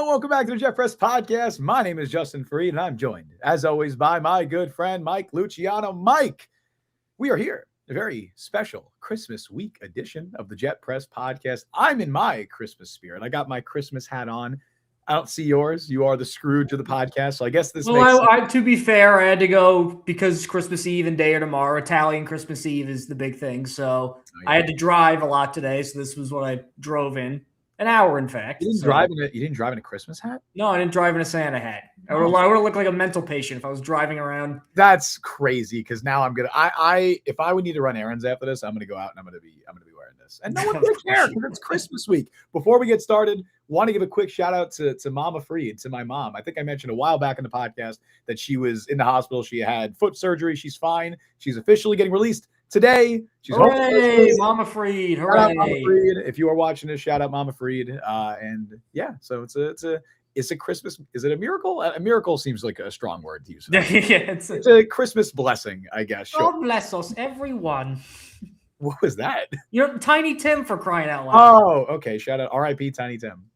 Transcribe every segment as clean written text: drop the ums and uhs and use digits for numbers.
welcome back to the Jet Press Podcast. My name is Justin Fried, and I'm joined, as always, by my good friend, Mike Luciano. Mike, we are here, a very special Christmas week edition of the Jet Press Podcast. I'm in my Christmas spirit. I got my Christmas hat on. I don't see yours. You are the Scrooge of the podcast, so I guess this makes sense. To be fair, I had to go because Christmas Eve and day or tomorrow. Italian Christmas Eve is the big thing, so I had to drive a lot today, so this was what I drove in. An hour, in fact. You didn't drive in a Christmas hat? No, I didn't drive in a Santa hat. I would have looked like a mental patient if I was driving around. That's crazy because now I'm gonna. If I would need to run errands after this, I'm gonna go out and I'm gonna be wearing this, and no one's gonna care because it's Christmas week. Before we get started, want to give a quick shout out to Mama Fried, to my mom. I think I mentioned a while back in the podcast that she was in the hospital. She had foot surgery. She's fine. She's officially getting released today. She's hooray, Mama Fried. Hooray. Mama Fried. If you are watching this, shout out Mama Fried. And yeah, so it's a Christmas. Is it a miracle? A miracle seems like a strong word to use. It's a Christmas blessing, I guess. God bless us, everyone. What was that? You're Tiny Tim, for crying out loud. Oh, okay. Shout out R.I.P. Tiny Tim.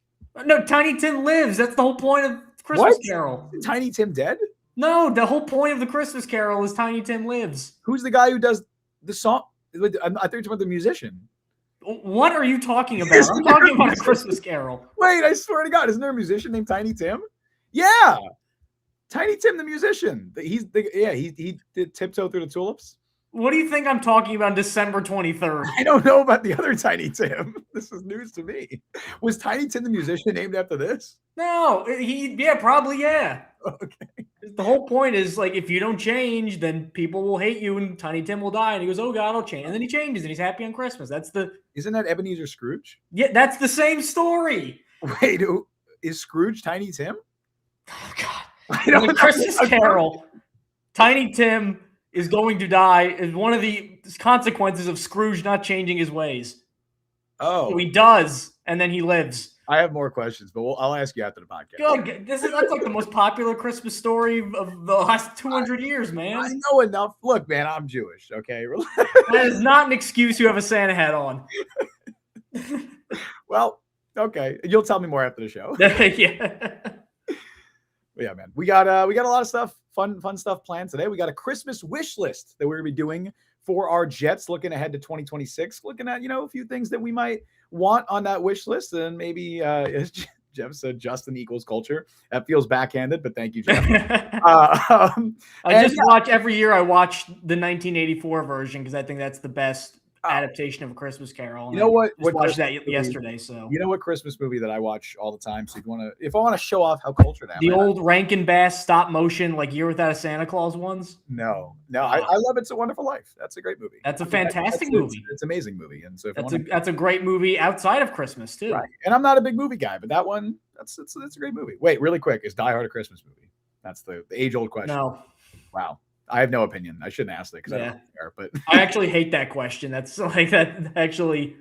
No, Tiny Tim lives. That's the whole point of Christmas Carol. Is Tiny Tim dead? No, the whole point of the Christmas Carol is Tiny Tim lives. Who's the guy who does the song? I thought you were talking about the musician. What are you talking about? I'm talking about a Christmas Carol. Wait, I swear to God, isn't there a musician named Tiny Tim? Yeah, Tiny Tim, the musician. He did Tiptoe Through the Tulips. What do you think I'm talking about December 23rd? I don't know about the other Tiny Tim. This is news to me. Was Tiny Tim the musician named after this? No, probably, yeah. Okay. The whole point is, like, if you don't change, then people will hate you and Tiny Tim will die. And he goes, oh, God, I'll change. And then he changes and he's happy on Christmas. Isn't that Ebenezer Scrooge? Yeah, that's the same story. Wait, is Scrooge Tiny Tim? Oh, God. I don't know. Christmas Carol, Tiny Tim is going to die is one of the consequences of Scrooge not changing his ways. Oh. So he does, and then he lives. I have more questions, but I'll ask you after the podcast. God, that's like the most popular Christmas story of the last 200 years, man. I know enough. Look, man, I'm Jewish, okay? That is not an excuse you have a Santa hat on. Well, okay. You'll tell me more after the show. Yeah. But yeah, man. We got a lot of stuff, fun stuff planned today. We got a Christmas wish list that we're gonna be doing for our Jets, looking ahead to 2026, looking at a few things that we might want on that wish list, and maybe as Jeff said, Justin equals culture. That feels backhanded, but thank you, Jeff. Watch every year. I watch the 1984 version because I think that's the best adaptation of A Christmas Carol. You know what? I watched that yesterday. So you know what Christmas movie that I watch all the time. So if I want to show off how cultured I am, the old Rankin Bass stop motion, like Year Without a Santa Claus ones. No, I love It's a Wonderful Life. That's a great movie. That's a fantastic movie. It's an amazing movie, and so that's a great movie outside of Christmas too. Right. And I'm not a big movie guy, but that one, that's a great movie. Wait, really quick, is Die Hard a Christmas movie? That's the age-old question. No. Wow. I have no opinion. I shouldn't ask it because I don't care. But I actually hate that question. That's like that. Actually,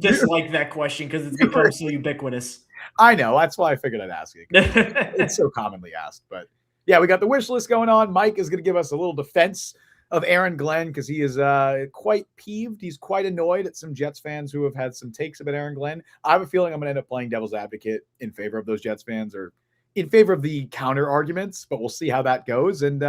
dislike that question because it's become so ubiquitous. I know. That's why I figured I'd ask it. It's so commonly asked. But yeah, we got the wish list going on. Mike is going to give us a little defense of Aaron Glenn because he is quite peeved. He's quite annoyed at some Jets fans who have had some takes about Aaron Glenn. I have a feeling I'm going to end up playing devil's advocate in favor of those Jets fans or in favor of the counter arguments, but we'll see how that goes. And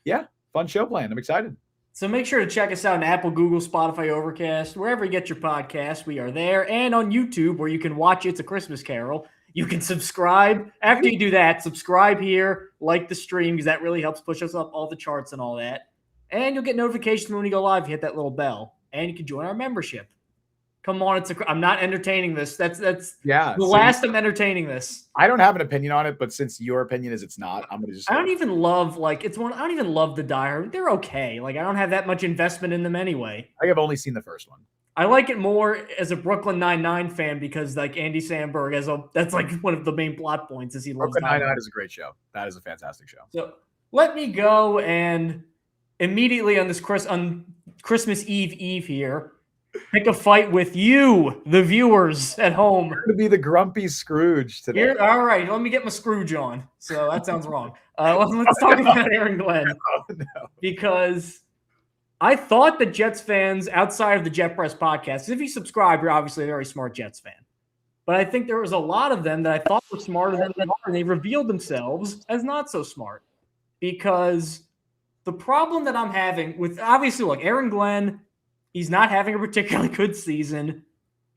yeah, fun show planned. I'm excited. So make sure to check us out on Apple, Google, Spotify, Overcast, wherever you get your podcasts. We are there. And on YouTube, where you can watch It's a Christmas Carol. You can subscribe. After you do that, subscribe here, like the stream, because that really helps push us up all the charts and all that. And you'll get notifications when we go live. You hit that little bell. And you can join our membership. Come on, I'm not entertaining this. That's last I'm entertaining this. I don't have an opinion on it, but since your opinion is it's not, I'm gonna just. I don't even love I don't even love the Die Hard. They're okay. Like I don't have that much investment in them anyway. I have only seen the first one. I like it more as a Brooklyn Nine-Nine fan because like Andy Samberg that's like one of the main plot points is he loves Brooklyn Nine-Nine is a great show. That is a fantastic show. So let me go and immediately on Christmas Eve here. Pick a fight with you, the viewers at home. You're going to be the grumpy Scrooge today. All right, let me get my Scrooge on. So that sounds wrong. Let's talk about Aaron Glenn. No. Because I thought that Jets fans outside of the Jet Press podcast, if you subscribe, you're obviously a very smart Jets fan. But I think there was a lot of them that I thought were smarter than they are, and they revealed themselves as not so smart. Because the problem that I'm having with, obviously, look, Aaron Glenn, he's not having a particularly good season.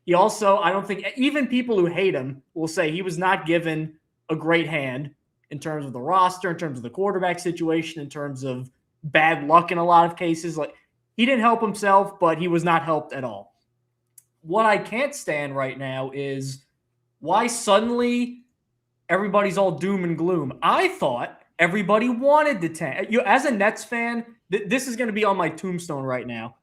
He also, I don't think, even people who hate him will say he was not given a great hand in terms of the roster, in terms of the quarterback situation, in terms of bad luck in a lot of cases. Like, he didn't help himself, but he was not helped at all. What I can't stand right now is why suddenly everybody's all doom and gloom. I thought everybody wanted to tank. As a Nets fan, this is going to be on my tombstone right now.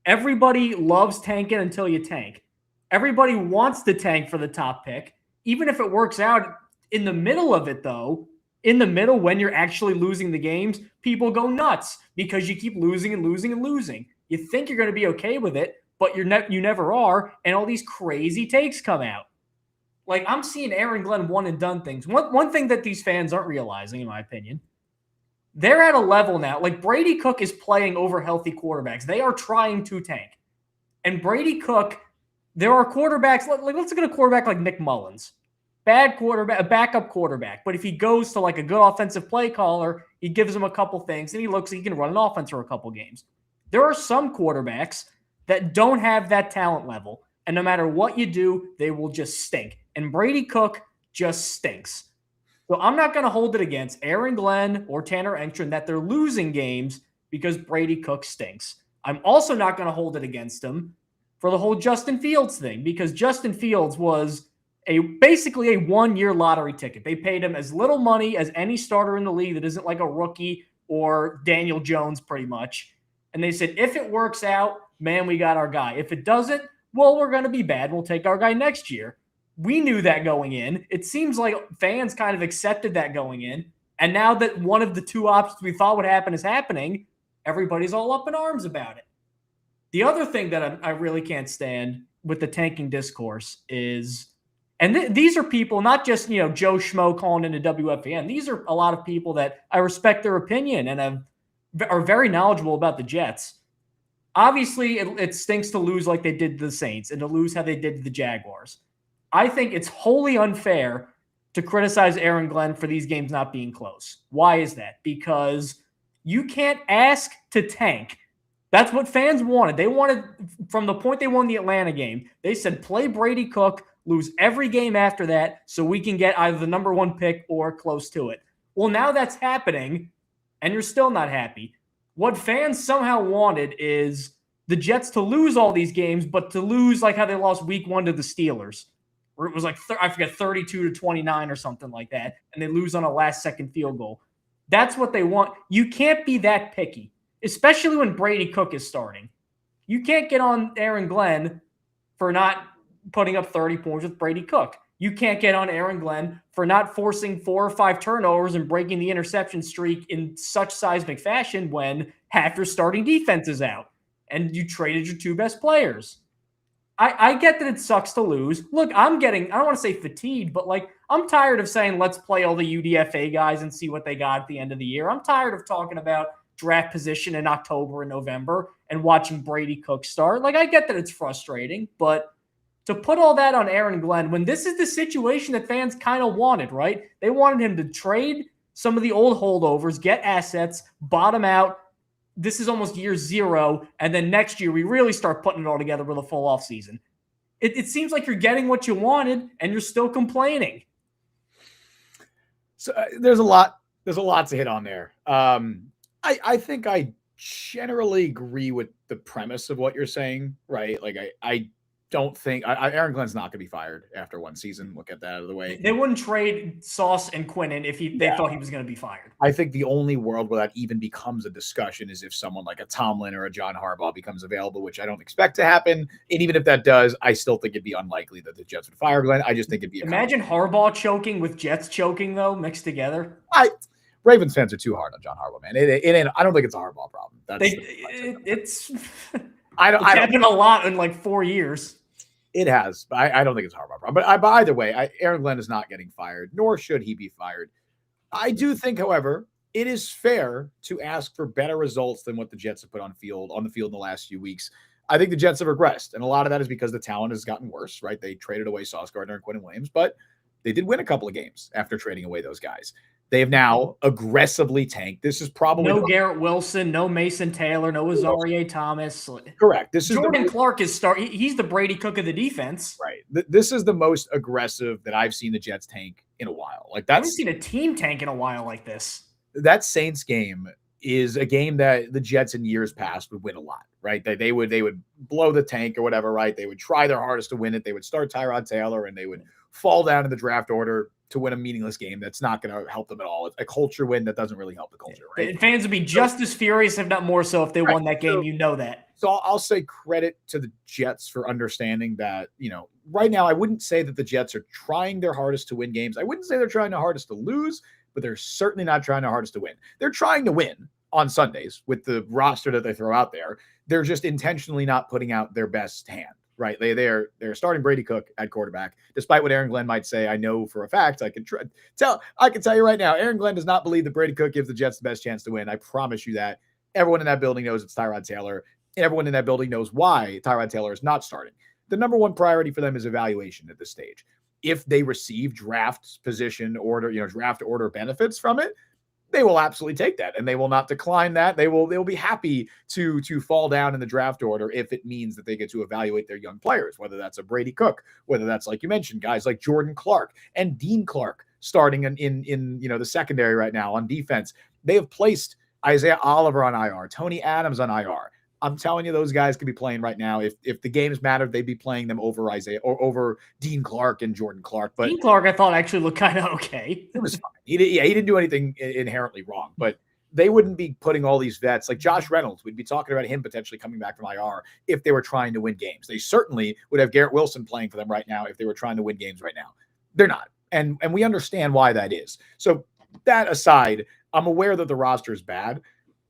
Everybody loves tanking until you tank. Everybody wants to tank for the top pick. Even if it works out in the middle of it, though, in the middle when you're actually losing the games, people go nuts because you keep losing and losing and losing. You think you're going to be okay with it, but you never are, and all these crazy takes come out. Like, I'm seeing Aaron Glenn one and done things. One thing that these fans aren't realizing, in my opinion, they're at a level now. Like, Brady Cook is playing over healthy quarterbacks. They are trying to tank. And Brady Cook, there are quarterbacks, like, let's look at a quarterback like Nick Mullins. Bad quarterback, a backup quarterback. But if he goes to like a good offensive play caller, he gives him a couple things and he can run an offense for a couple games. There are some quarterbacks that don't have that talent level. And no matter what you do, they will just stink. And Brady Cook just stinks. So I'm not going to hold it against Aaron Glenn or Tanner Engstrom that they're losing games because Brady Cook stinks. I'm also not going to hold it against him for the whole Justin Fields thing, because Justin Fields was basically a one-year lottery ticket. They paid him as little money as any starter in the league that isn't like a rookie or Daniel Jones pretty much. And they said, if it works out, man, we got our guy. If it doesn't, well, we're going to be bad. We'll take our guy next year. We knew that going in. It seems like fans kind of accepted that going in. And now that one of the two options we thought would happen is happening, everybody's all up in arms about it. The other thing that I really can't stand with the tanking discourse is, and these are people, not just, Joe Schmo calling into WFAN. These are a lot of people that I respect their opinion and are very knowledgeable about the Jets. Obviously, it stinks to lose like they did to the Saints and to lose how they did to the Jaguars. I think it's wholly unfair to criticize Aaron Glenn for these games not being close. Why is that? Because you can't ask to tank. That's what fans wanted. They wanted, from the point they won the Atlanta game, they said play Brady Cook, lose every game after that so we can get either the number one pick or close to it. Well, now that's happening, and you're still not happy. What fans somehow wanted is the Jets to lose all these games, but to lose like how they lost week 1 to the Steelers, where it was like, 32-29 or something like that, and they lose on a last-second field goal. That's what they want. You can't be that picky, especially when Brady Cook is starting. You can't get on Aaron Glenn for not putting up 30 points with Brady Cook. You can't get on Aaron Glenn for not forcing 4 or 5 turnovers and breaking the interception streak in such seismic fashion when half your starting defense is out and you traded your 2 best players. I get that it sucks to lose. Look, I don't want to say fatigued, but I'm tired of saying let's play all the UDFA guys and see what they got at the end of the year. I'm tired of talking about draft position in October and November and watching Brady Cook start. I get that it's frustrating, but to put all that on Aaron Glenn when this is the situation that fans kind of wanted, right? They wanted him to trade some of the old holdovers, get assets, bottom out. This is almost year 0, and then next year we really start putting it all together with a full offseason. It seems like you're getting what you wanted, and you're still complaining. So there's a lot to hit on there. I think I generally agree with the premise of what you're saying, right? I don't think Aaron Glenn's not going to be fired after one season. We'll get that out of the way. They wouldn't trade Sauce and Quinnen if they thought he was going to be fired. I think the only world where that even becomes a discussion is if someone like a Tomlin or a John Harbaugh becomes available, which I don't expect to happen. And even if that does, I still think it'd be unlikely that the Jets would fire Glenn. I just think it'd be imagine Harbaugh choking with Jets choking though mixed together. Ravens fans are too hard on John Harbaugh, man. It ain't. I don't think it's a Harbaugh problem. It's happened a lot in 4 years. It has, but I don't think it's a Harbaugh problem. But either way, Aaron Glenn is not getting fired, nor should he be fired. I do think, however, it is fair to ask for better results than what the Jets have put on the field in the last few weeks. I think the Jets have regressed. And a lot of that is because the talent has gotten worse, right? They traded away Sauce Gardner and Quentin Williams, but they did win a couple of games after trading away those guys. They have now aggressively tanked. This is probably no Garrett Wilson, no Mason Taylor, no Azarie Thomas. Correct. This is Jordan Clark is he's the Brady Cook of the defense. Right. This is the most aggressive that I've seen the Jets tank in a while. Like I haven't seen a team tank in a while like this. That Saints game is a game that the Jets in years past would win a lot, right? They would blow the tank or whatever, right? They would try their hardest to win it. They would start Tyrod Taylor and they would fall down in the draft order to win a meaningless game that's not going to help them at all. It's a culture win that doesn't really help the culture, right? Fans would be just as furious, if not more so, if they won that game. You know that. So I'll say credit to the Jets for understanding that, right now I wouldn't say that the Jets are trying their hardest to win games. I wouldn't say they're trying their hardest to lose, but they're certainly not trying their hardest to win. They're trying to win on Sundays with the roster that they throw out there. They're just intentionally not putting out their best hand. Right. They're starting Brady Cook at quarterback, despite what Aaron Glenn might say. I know for a fact, I can tell you right now, Aaron Glenn does not believe that Brady Cook gives the Jets the best chance to win. I promise you that. Everyone in that building knows it's Tyrod Taylor. Everyone in that building knows why Tyrod Taylor is not starting. The number one priority for them is evaluation at this stage. If they receive draft position order, draft order benefits from it, they will absolutely take that and they will not decline that. They'll be happy to fall down in the draft order if it means that they get to evaluate their young players, whether that's a Brady Cook, whether that's, like you mentioned, guys like Jordan Clark and Dean Clark starting in the secondary right now on defense. They have placed Isaiah Oliver on IR, Tony Adams on IR. I'm telling you, those guys could be playing right now. If the games mattered, they'd be playing them over Isaiah or over Dean Clark and Jordan Clark. But Dean Clark, I thought, actually looked kind of okay. It was fine. He didn't do anything inherently wrong, but they wouldn't be putting all these vets like Josh Reynolds. We'd be talking about him potentially coming back from IR if they were trying to win games. They certainly would have Garrett Wilson playing for them right now if they were trying to win games right now. They're not. And we understand why that is. So that aside, I'm aware that the roster is bad.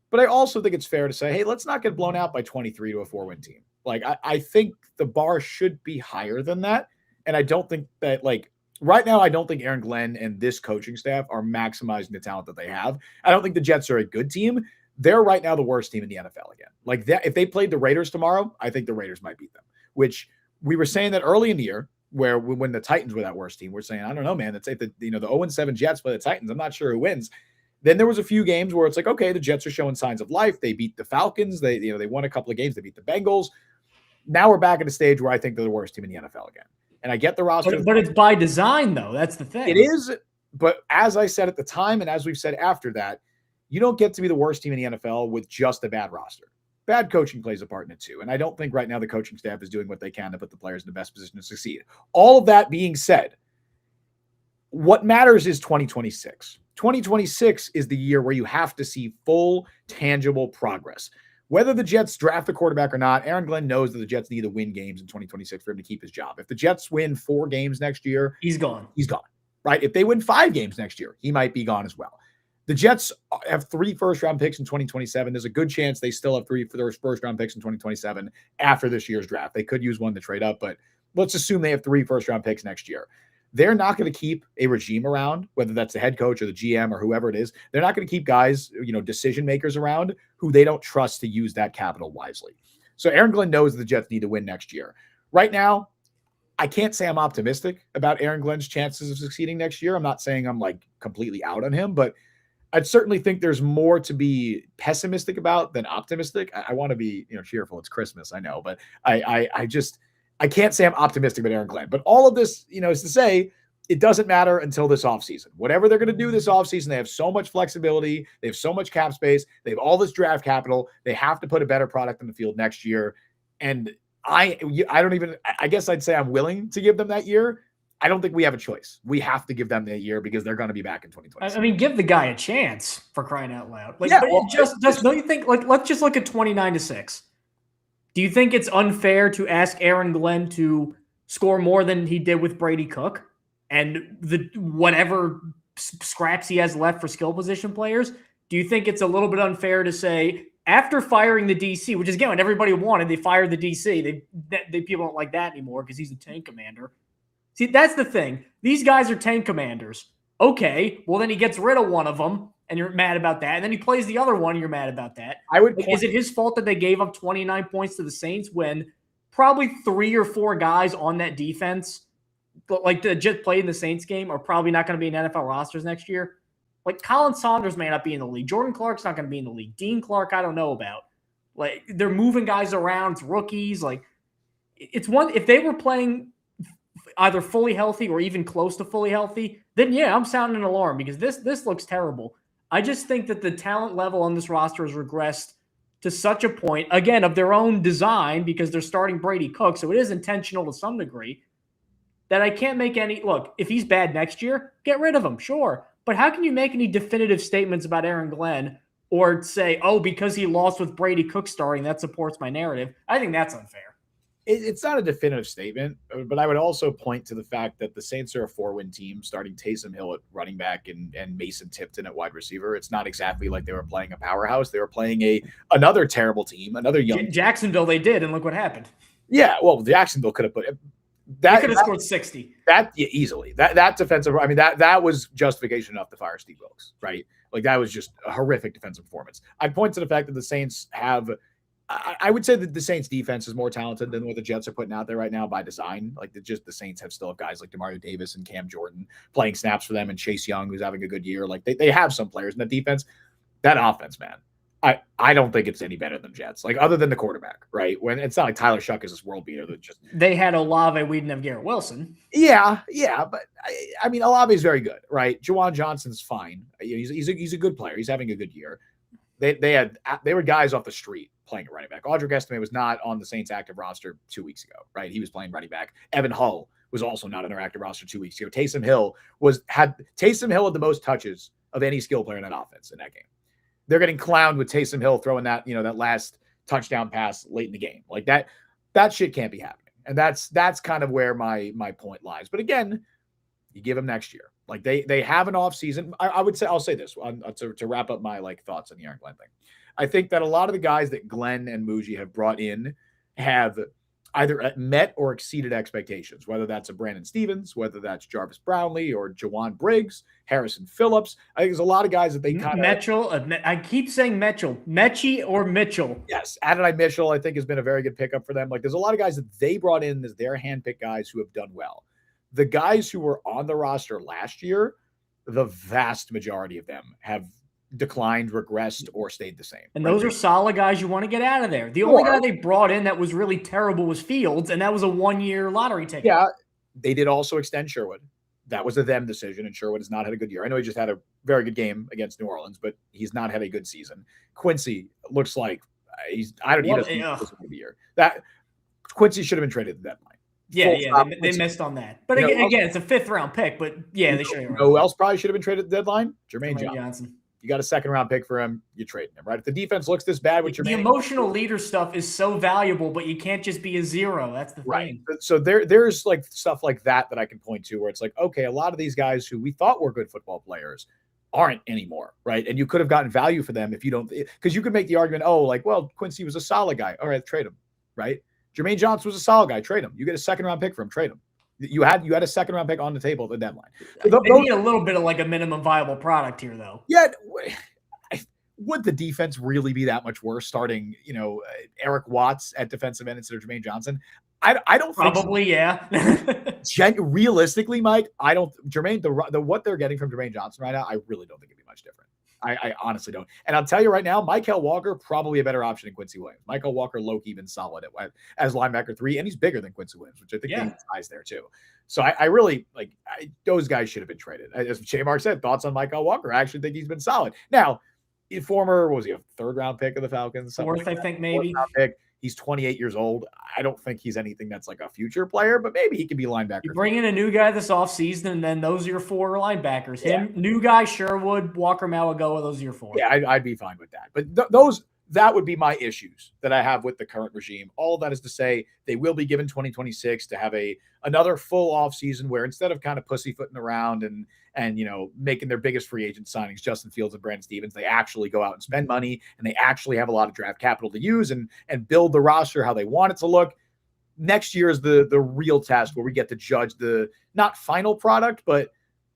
But I also think it's fair to say, hey, let's not get blown out by 23 to a 4-win team. Like, I think the bar should be higher than that. And I don't think that, right now, I don't think Aaron Glenn and this coaching staff are maximizing the talent that they have. I don't think the Jets are a good team. They're right now the worst team in the NFL again. Like, that, if they played the Raiders tomorrow, I think the Raiders might beat them, which we were saying that early in the year, where when the Titans were that worst team, we're saying, I don't know, man, it's like the 0-7 Jets play the Titans. I'm not sure who wins. Then there was a few games where it's like, okay, the Jets are showing signs of life. They beat the Falcons. They won a couple of games. They beat the Bengals. Now we're back at a stage where I think they're the worst team in the NFL again. And I get the roster. But it's by design, though. That's the thing. It is. But as I said at the time, and as we've said after that, you don't get to be the worst team in the NFL with just a bad roster. Bad coaching plays a part in it too. And I don't think right now the coaching staff is doing what they can to put the players in the best position to succeed. All of that being said, what matters is 2026. 2026 is the year where you have to see full, tangible progress. Whether the Jets draft a quarterback or not, Aaron Glenn knows that the Jets need to win games in 2026 for him to keep his job. If the Jets win 4 games next year, he's gone. He's gone, right? If they win 5 games next year, he might be gone as well. The Jets have 3 first-round picks in 2027. There's a good chance they still have 3 first-round picks in 2027 after this year's draft. They could use one to trade up, but let's assume they have 3 first-round picks next year. They're not going to keep a regime around, whether that's the head coach or the GM or whoever it is. They're not going to keep guys, decision makers around who they don't trust to use that capital wisely. So Aaron Glenn knows the Jets need to win next year. Right now, I can't say I'm optimistic about Aaron Glenn's chances of succeeding next year. I'm not saying I'm completely out on him, but I'd certainly think there's more to be pessimistic about than optimistic. I want to be, cheerful. It's Christmas, I know, but I can't say I'm optimistic about Aaron Glenn. But all of this, is to say it doesn't matter until this offseason. Whatever they're going to do this offseason, they have so much flexibility. They have so much cap space. They have all this draft capital. They have to put a better product in the field next year. And I guess I'd say I'm willing to give them that year. I don't think we have a choice. We have to give them that year because they're going to be back in 2020. I mean, give the guy a chance, for crying out loud. Don't you think, let's just look at 29-6. Do you think it's unfair to ask Aaron Glenn to score more than he did with Brady Cook and whatever scraps he has left for skill position players? Do you think it's a little bit unfair to say, after firing the DC, which is, again, what everybody wanted, they fired the DC. They people don't like that anymore because he's a tank commander. See, that's the thing. These guys are tank commanders. Okay, well then he gets rid of one of them, and you're mad about that. And then he plays the other one, and you're mad about that. Is it his fault that they gave up 29 points to the Saints when probably 3 or 4 guys on that defense, like that just played in the Saints game, are probably not going to be in NFL rosters next year? Like Colin Saunders may not be in the league. Jordan Clark's not going to be in the league. Dean Clark, I don't know about. Like they're moving guys around. It's rookies. Like it's one. If they were playing either fully healthy or even close to fully healthy, then yeah, I'm sounding an alarm because this looks terrible. I just think that the talent level on this roster has regressed to such a point, again, of their own design because they're starting Brady Cook, so it is intentional to some degree, that I can't make any – look, if he's bad next year, get rid of him, sure. But how can you make any definitive statements about Aaron Glenn or say, oh, because he lost with Brady Cook starting, that supports my narrative? I think that's unfair. It's not a definitive statement, but I would also point to the fact that the Saints are a 4-win team, starting Taysom Hill at running back and Mason Tipton at wide receiver. It's not exactly like they were playing a powerhouse. They were playing another terrible team, another young Jacksonville. They did, and look what happened. Yeah, well, Jacksonville could have put that. They could have scored 60. Easily. That defensive. I mean, that was justification enough to fire Steve Wilkes, right? Like that was just a horrific defensive performance. I'd point to the fact that the Saints have. I would say that the Saints defense is more talented than what the Jets are putting out there right now by design. Like the Saints still have guys like DeMario Davis and Cam Jordan playing snaps for them, and Chase Young, who's having a good year. Like they have some players in the defense. That offense, man, I don't think it's any better than Jets. Like other than the quarterback, right? When it's not like Tyler Shuck is this world beater that just they had Olave, we didn't have Garrett Wilson. Yeah, but I mean Olave is very good, right? Juwan Johnson's fine. He's a good player. He's having a good year. They were guys off the street playing at running back. Audric Estime was not on the Saints active roster 2 weeks ago, right? He was playing running back. Evan Hull was also not on their active roster 2 weeks ago. Taysom Hill had the most touches of any skill player in that offense in that game. They're getting clowned with Taysom Hill throwing that last touchdown pass late in the game. Like that shit can't be happening. And that's kind of where my point lies. But again, you give them next year. Like they have an off season. I would say, I'll say this to wrap up my thoughts on the Aaron Glenn thing. I think that a lot of the guys that Glenn and Muji have brought in have either met or exceeded expectations, whether that's a Brandon Stevens, whether that's Jarvis Brownlee or Jawan Briggs, Harrison Phillips. I think there's a lot of guys that they kind of Mitchell. I keep saying Mitchell, Mechie or Mitchell. Yes, Adonai Mitchell, I think, has been a very good pickup for them. Like there's a lot of guys that they brought in as their handpicked guys who have done well. The guys who were on the roster last year, the vast majority of them have declined, regressed, or stayed the same. And those are solid guys you want to get out of there. The only guy they brought in that was really terrible was Fields, and that was a 1-year lottery ticket. Yeah, they did also extend Sherwood. That was a them decision, and Sherwood has not had a good year. I know he just had a very good game against New Orleans, but he's not had a good season. Quincy looks like he doesn't the year. That Quincy should have been traded at the deadline. Yeah, they missed on that. But again, it's a 5th-round pick. But yeah, they should have. Who else probably should have been traded at the deadline? Jermaine Johnson. You got a 2nd-round pick for him, you trade him, right? If the defense looks this bad with Jermaine, the emotional leader stuff is so valuable, but you can't just be a zero. That's the thing. So there's like stuff like that I can point to where it's like, okay, a lot of these guys who we thought were good football players aren't anymore, right? And you could have gotten value for them if you don't, because you could make the argument, Quincy was a solid guy. All right, trade him, right? Jermaine Johnson was a solid guy. Trade him. You get a 2nd-round pick for him. Trade him. You had a 2nd-round pick on the table at the deadline. They need a little bit of like a minimum viable product here, though. Yeah. Would the defense really be that much worse starting, Eric Watts at defensive end instead of Jermaine Johnson? I don't think probably, yeah. Realistically, Mike, I don't. Jermaine, the what they're getting from Jermaine Johnson right now, I really don't think it'd be much different. I honestly don't. And I'll tell you right now, Mykal Walker, probably a better option than Quincy Williams. Mykal Walker, low-key been solid as linebacker 3, and he's bigger than Quincy Williams, which I think he size there too. So I really those guys should have been traded. As Jay Mark said, thoughts on Mykal Walker. I actually think he's been solid. Now, a 3rd-round pick of the Falcons? 4th, I think, maybe. Pick. He's 28 years old. I don't think he's anything that's like a future player, but maybe he could be linebacker. You bring in a new guy this offseason, and then those are your 4 linebackers. New guy, Sherwood, Walker Malagoa, those are your 4. Yeah, I'd be fine with that. But that would be my issues that I have with the current regime. All of that is to say they will be given 2026 to have another full off season where instead of kind of pussyfooting around and making their biggest free agent signings, Justin Fields and Brandon Stevens, they actually go out and spend money, and they actually have a lot of draft capital to use and build the roster how they want it to look. Next year is the real test where we get to judge the not final product, but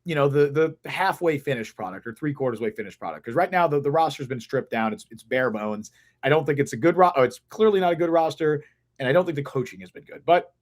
the halfway finished product or 3/4 way finished product. Because right now the roster's been stripped down. It's bare bones. I don't think it's a good it's clearly not a good roster, and I don't think the coaching has been good. But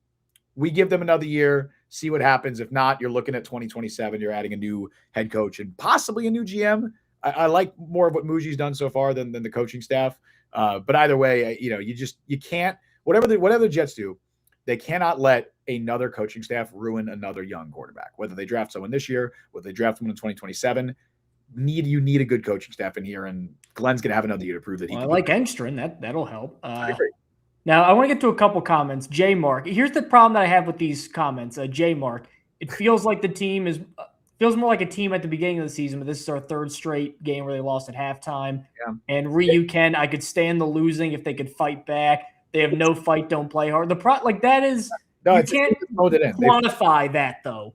we give them another year, see what happens. If not, you're looking at 2027. You're adding a new head coach and possibly a new GM. I like more of what Muji's done so far than the coaching staff. But either way, you can't, whatever the Jets do, they cannot let another coaching staff ruin another young quarterback. Whether they draft someone this year, whether they draft someone in 2027, you need a good coaching staff in here. And Glenn's going to have another year to prove that he can. I like Engstrom. That'll help. I agree. Now, I want to get to a couple comments. J Mark. Here's the problem that I have with these comments. J Mark. It feels like the team feels more like a team at the beginning of the season, but this is our third straight game where they lost at halftime. Yeah. And Ryu Ken, I could stand the losing if they could fight back. They have no fight, don't play hard. That is no, you can't quantify that though.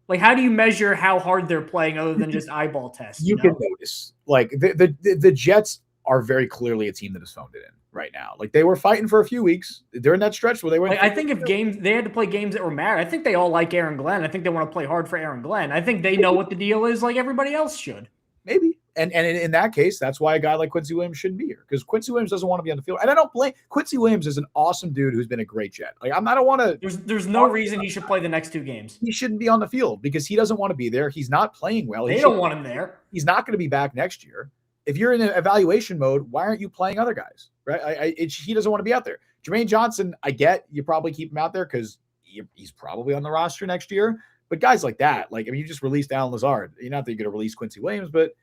Like, how do you measure how hard they're playing other than just eyeball tests? You can notice, like the Jets are very clearly a team that has phoned it in right now. Like, they were fighting for a few weeks during that stretch where they were. I think if they had to play games that were married, I think they all like Aaron Glenn. I think they want to play hard for Aaron Glenn. I think they know what the deal is, like everybody else should. Maybe. And in that case, that's why a guy like Quincy Williams shouldn't be here, because Quincy Williams doesn't want to be on the field. And I don't blame Quincy Williams is an awesome dude who's been a great Jet. Like, I don't want to. There's no reason he should play the next 2 games. He shouldn't be on the field because he doesn't want to be there. He's not playing well. They don't want him there. He's not going to be back next year. If you're in an evaluation mode, why aren't you playing other guys? Right? He doesn't want to be out there. Jermaine Johnson, I get you probably keep him out there because he's probably on the roster next year. But guys like that, you just released Alan Lazard. You're not that you're going to release Quincy Williams, but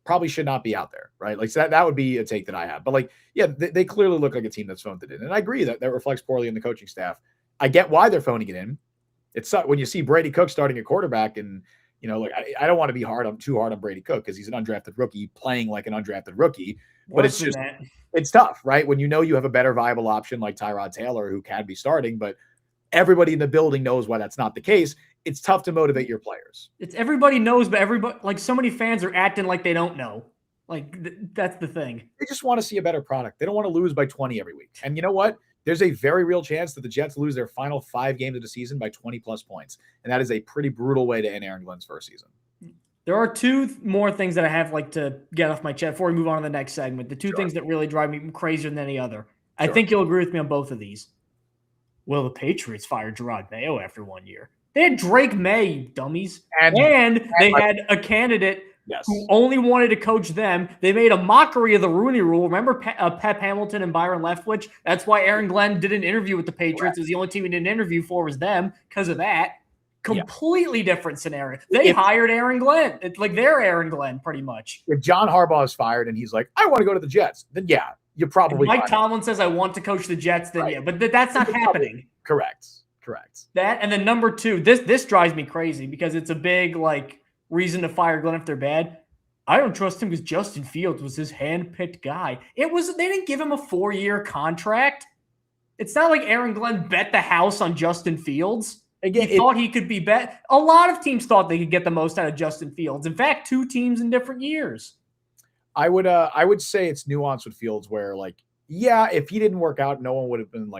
probably should not be out there, right? Like, so that would be a take that I have. But they clearly look like a team that's phoned it in. And I agree that reflects poorly in the coaching staff. I get why they're phoning it in. It's when you see Brady Cook starting a quarterback, and I don't want to be too hard on Brady Cook because he's an undrafted rookie playing like an undrafted rookie. But it's tough, right? When you have a better viable option like Tyrod Taylor who can be starting, but everybody in the building knows why that's not the case. It's tough to motivate your players. It's everybody knows, but everybody, so many fans are acting like they don't know. That's the thing. They just want to see a better product. They don't want to lose by 20 every week. And you know what? There's a very real chance that the Jets lose their final 5 games of the season by 20+ points. And that is a pretty brutal way to end Aaron Glenn's first season. There are 2 more things that I have to get off my chest before we move on to the next segment. The 2 things that really drive me crazier than any other. I think you'll agree with me on both of these. Will the Patriots fire Gerard Mayo after 1 year? They had Drake May, you dummies. And they had a candidate who only wanted to coach them. They made a mockery of the Rooney Rule. Remember Pep Hamilton and Byron Leftwich? That's why Aaron Glenn did an interview with the Patriots. It was the only team he did an interview for was them because of that. Completely different scenario. They hired Aaron Glenn. It's like they're Aaron Glenn pretty much. If John Harbaugh is fired and he's like, I want to go to the Jets, then you probably. If Mike Tomlin says, I want to coach the Jets, then but that's not happening. Correct. That, and then number 2, this drives me crazy because it's a big reason to fire Glenn if they're bad. I don't trust him because Justin Fields was his hand-picked guy. They didn't give him a 4-year contract. It's not like Aaron Glenn bet the house on Justin Fields. Again, he thought he could be bet. A lot of teams thought they could get the most out of Justin Fields. In fact, 2 teams in different years. I would say it's nuanced with Fields where if he didn't work out, no one would have been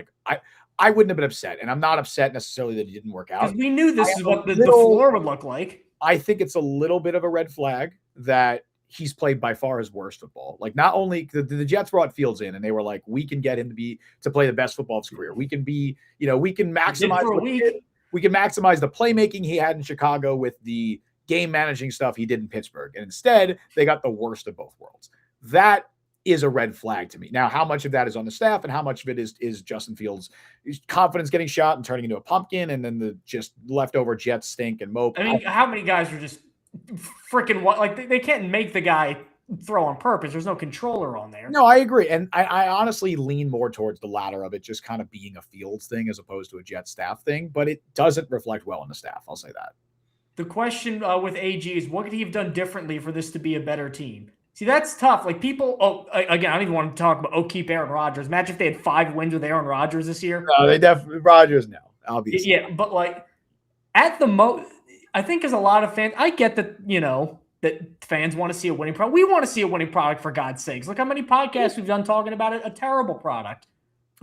I wouldn't have been upset, and I'm not upset necessarily that he didn't work out. Because we knew this is what the floor would look like. I think it's a little bit of a red flag that he's played by far his worst football. Not only the Jets brought Fields in, and they were like, we can get him to play the best football of his career. We can we can maximize we can maximize the playmaking he had in Chicago with the game managing stuff he did in Pittsburgh. And instead, they got the worst of both worlds. That is a red flag to me. Now, how much of that is on the staff and how much of it is Justin Fields' confidence getting shot and turning into a pumpkin, and then the just leftover Jets stink and mope. I mean, how many guys are just freaking they can't make the guy throw on purpose. There's no controller on there. No, I agree. And I honestly lean more towards the latter of it, just kind of being a Fields thing as opposed to a Jet staff thing, but it doesn't reflect well on the staff. I'll say that. The question with AG is, what could he have done differently for this to be a better team? See, that's tough. People, again, I don't even want to talk about, keep Aaron Rodgers. Imagine if they had 5 wins with Aaron Rodgers this year. No, they definitely, Rodgers, no, obviously. Yeah, but at the most, I think as a lot of fans, I get that, that fans want to see a winning product. We want to see a winning product, for God's sakes. Look how many podcasts we've done talking about it, a terrible product.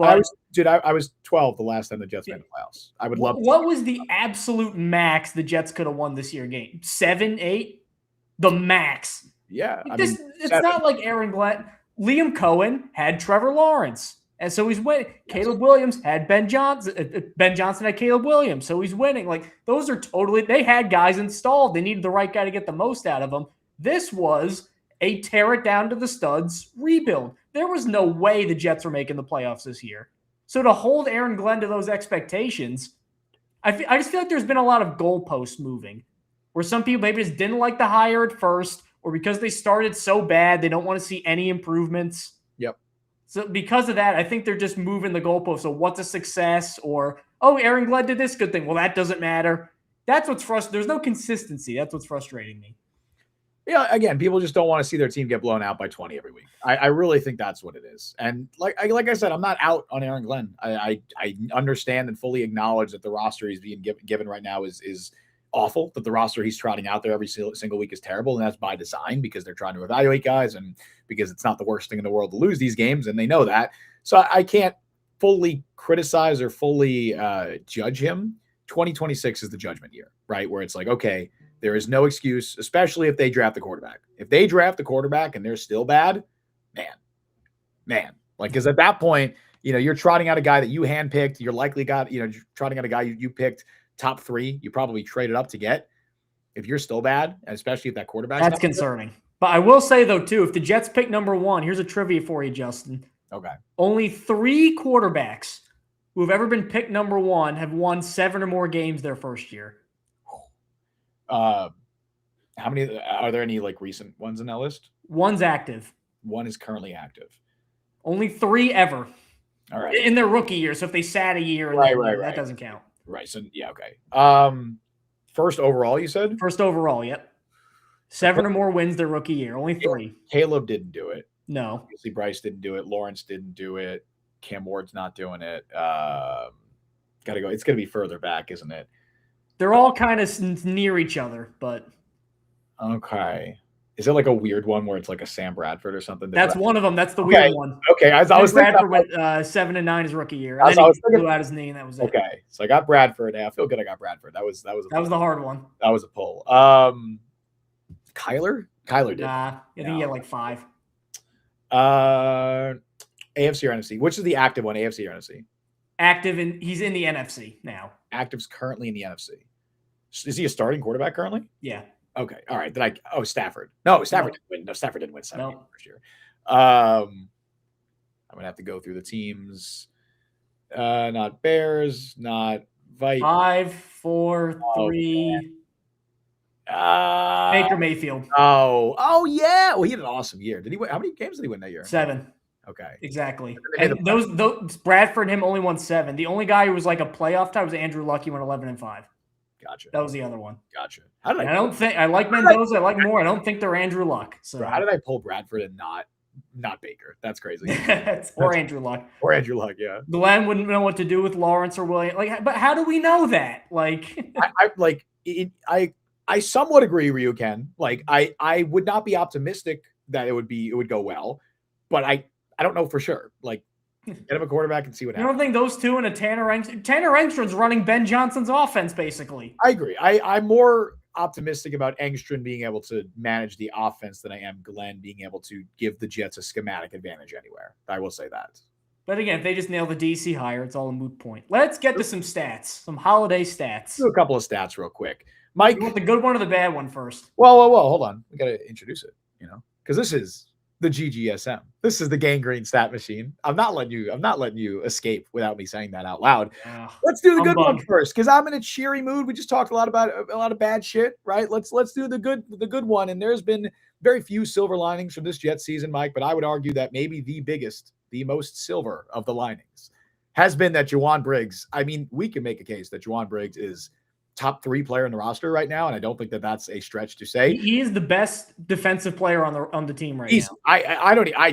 But I was 12 the last time the Jets made the playoffs. I would love. What was the absolute max the Jets could have won this year game? 7, 8? The max. Yeah. It's not like Aaron Glenn. Liam Cohen had Trevor Lawrence. And so he's winning. Yes. Caleb Williams had Ben Johnson. Ben Johnson had Caleb Williams. So he's winning. Like, those are totally – they had guys installed. They needed the right guy to get the most out of them. This was a tear it down to the studs rebuild. There was no way the Jets were making the playoffs this year. So to hold Aaron Glenn to those expectations, I just feel like there's been a lot of goalposts moving where some people maybe just didn't like the hire at first, or because they started so bad, they don't want to see any improvements. Yep. So because of that, I think they're just moving the goalposts. So what's a success? Or, oh, Aaron Glenn did this good thing. Well, that doesn't matter. That's what's frustrating. There's no consistency. That's what's frustrating me. Yeah, again, people just don't want to see their team get blown out by 20 every week. I really think that's what it is. And like I said, I'm not out on Aaron Glenn. I understand and fully acknowledge that the roster he's being given right now is awful, that the roster he's trotting out there every single week is terrible, and that's by design because they're trying to evaluate guys and because it's not the worst thing in the world to lose these games, and they know that. So I can't fully criticize or fully judge him. 2026 is the judgment year, right? Where it's like, okay, there is no excuse, especially if they draft the quarterback. If they draft the quarterback and they're still bad, man. Like, because at that point, you're trotting out a guy that you handpicked. You're likely trotting out a guy you picked top 3. You probably traded up to get. If you're still bad, and especially if that quarterback, that's concerning. Good. But I will say though too, if the Jets pick number 1, here's a trivia for you, Justin. Okay. Only 3 quarterbacks who have ever been picked number 1 have won 7 or more games their first year. How many are there? Any like recent ones in that list? One's active. One is currently active. Only 3 ever. All right. In their rookie year. So if they sat a year, right. That doesn't count. Right. So yeah, okay. First overall, you said? First overall, yep. 7 or more wins their rookie year. Only 3. Caleb didn't do it. No. Obviously, Bryce didn't do it. Lawrence didn't do it. Cam Ward's not doing it. Gotta go. It's gonna be further back, isn't it? They're all kind of near each other, but okay. Is it like a weird one where it's like a Sam Bradford or something? That's one of them. That's the weird one. Okay, I was thinking Bradford went 7 and 9 his rookie year. And then he blew out his knee, and that was it. Okay, so I got Bradford. Yeah, I feel good. I got Bradford. That was the hard one. That was a pull. Kyler did. Nah, I think he had like 5. AFC or NFC? Which is the active one? AFC or NFC? Active, and he's in the NFC now. Active's currently in the NFC. Is he a starting quarterback currently? Yeah. Okay. All right. Then Stafford. No, Stafford didn't win. No, Stafford didn't win 7 games first year. I'm gonna have to go through the teams. Not Bears, not Vikings. 5, 4, 3. Baker Mayfield. Oh yeah. Well, he had an awesome year. Did he win? How many games did he win that year? 7. Okay. Exactly. And those Bradford and him only won 7. The only guy who was like a playoff tie was Andrew Luck. He went 11 and 5. Gotcha. That was the other one. Gotcha. I don't think I like Mendoza. I like Moore. I don't think they're Andrew Luck. So bro, how did I pull Bradford and not Baker? That's crazy. Or Andrew Luck. Or Andrew Luck, yeah. Glenn wouldn't know what to do with Lawrence or Williams. Like, but how do we know that? Like, I somewhat agree, Ryu Ken. Like, I would not be optimistic that it would go well, but I don't know for sure. Like, get him a quarterback and see what happens. You don't think those two and a Tanner Engstrom's running Ben Johnson's offense, basically? I agree. I'm more optimistic about Engstrom being able to manage the offense than I am Glenn being able to give the Jets a schematic advantage anywhere. I will say that. But again, if they just nail the DC hire, it's all a moot point. Let's get to some stats, some holiday stats. Do a couple of stats real quick. Mike, you want the good one or the bad one first? Well, hold on. We got to introduce it, because this is the GGSM. This is the gangrene stat machine. I'm not letting you escape without me saying that out loud. Let's do the good one first, because I'm in a cheery mood. We just talked a lot about a lot of bad shit, right? Let's do the good one. And there's been very few silver linings from this Jets season, Mike, but I would argue that maybe the most silver of the linings has been that Juwan Briggs. I mean, we can make a case that Juwan Briggs is top 3 player in the roster right now, and I don't think that that's a stretch to say. He is the best defensive player on the team right now.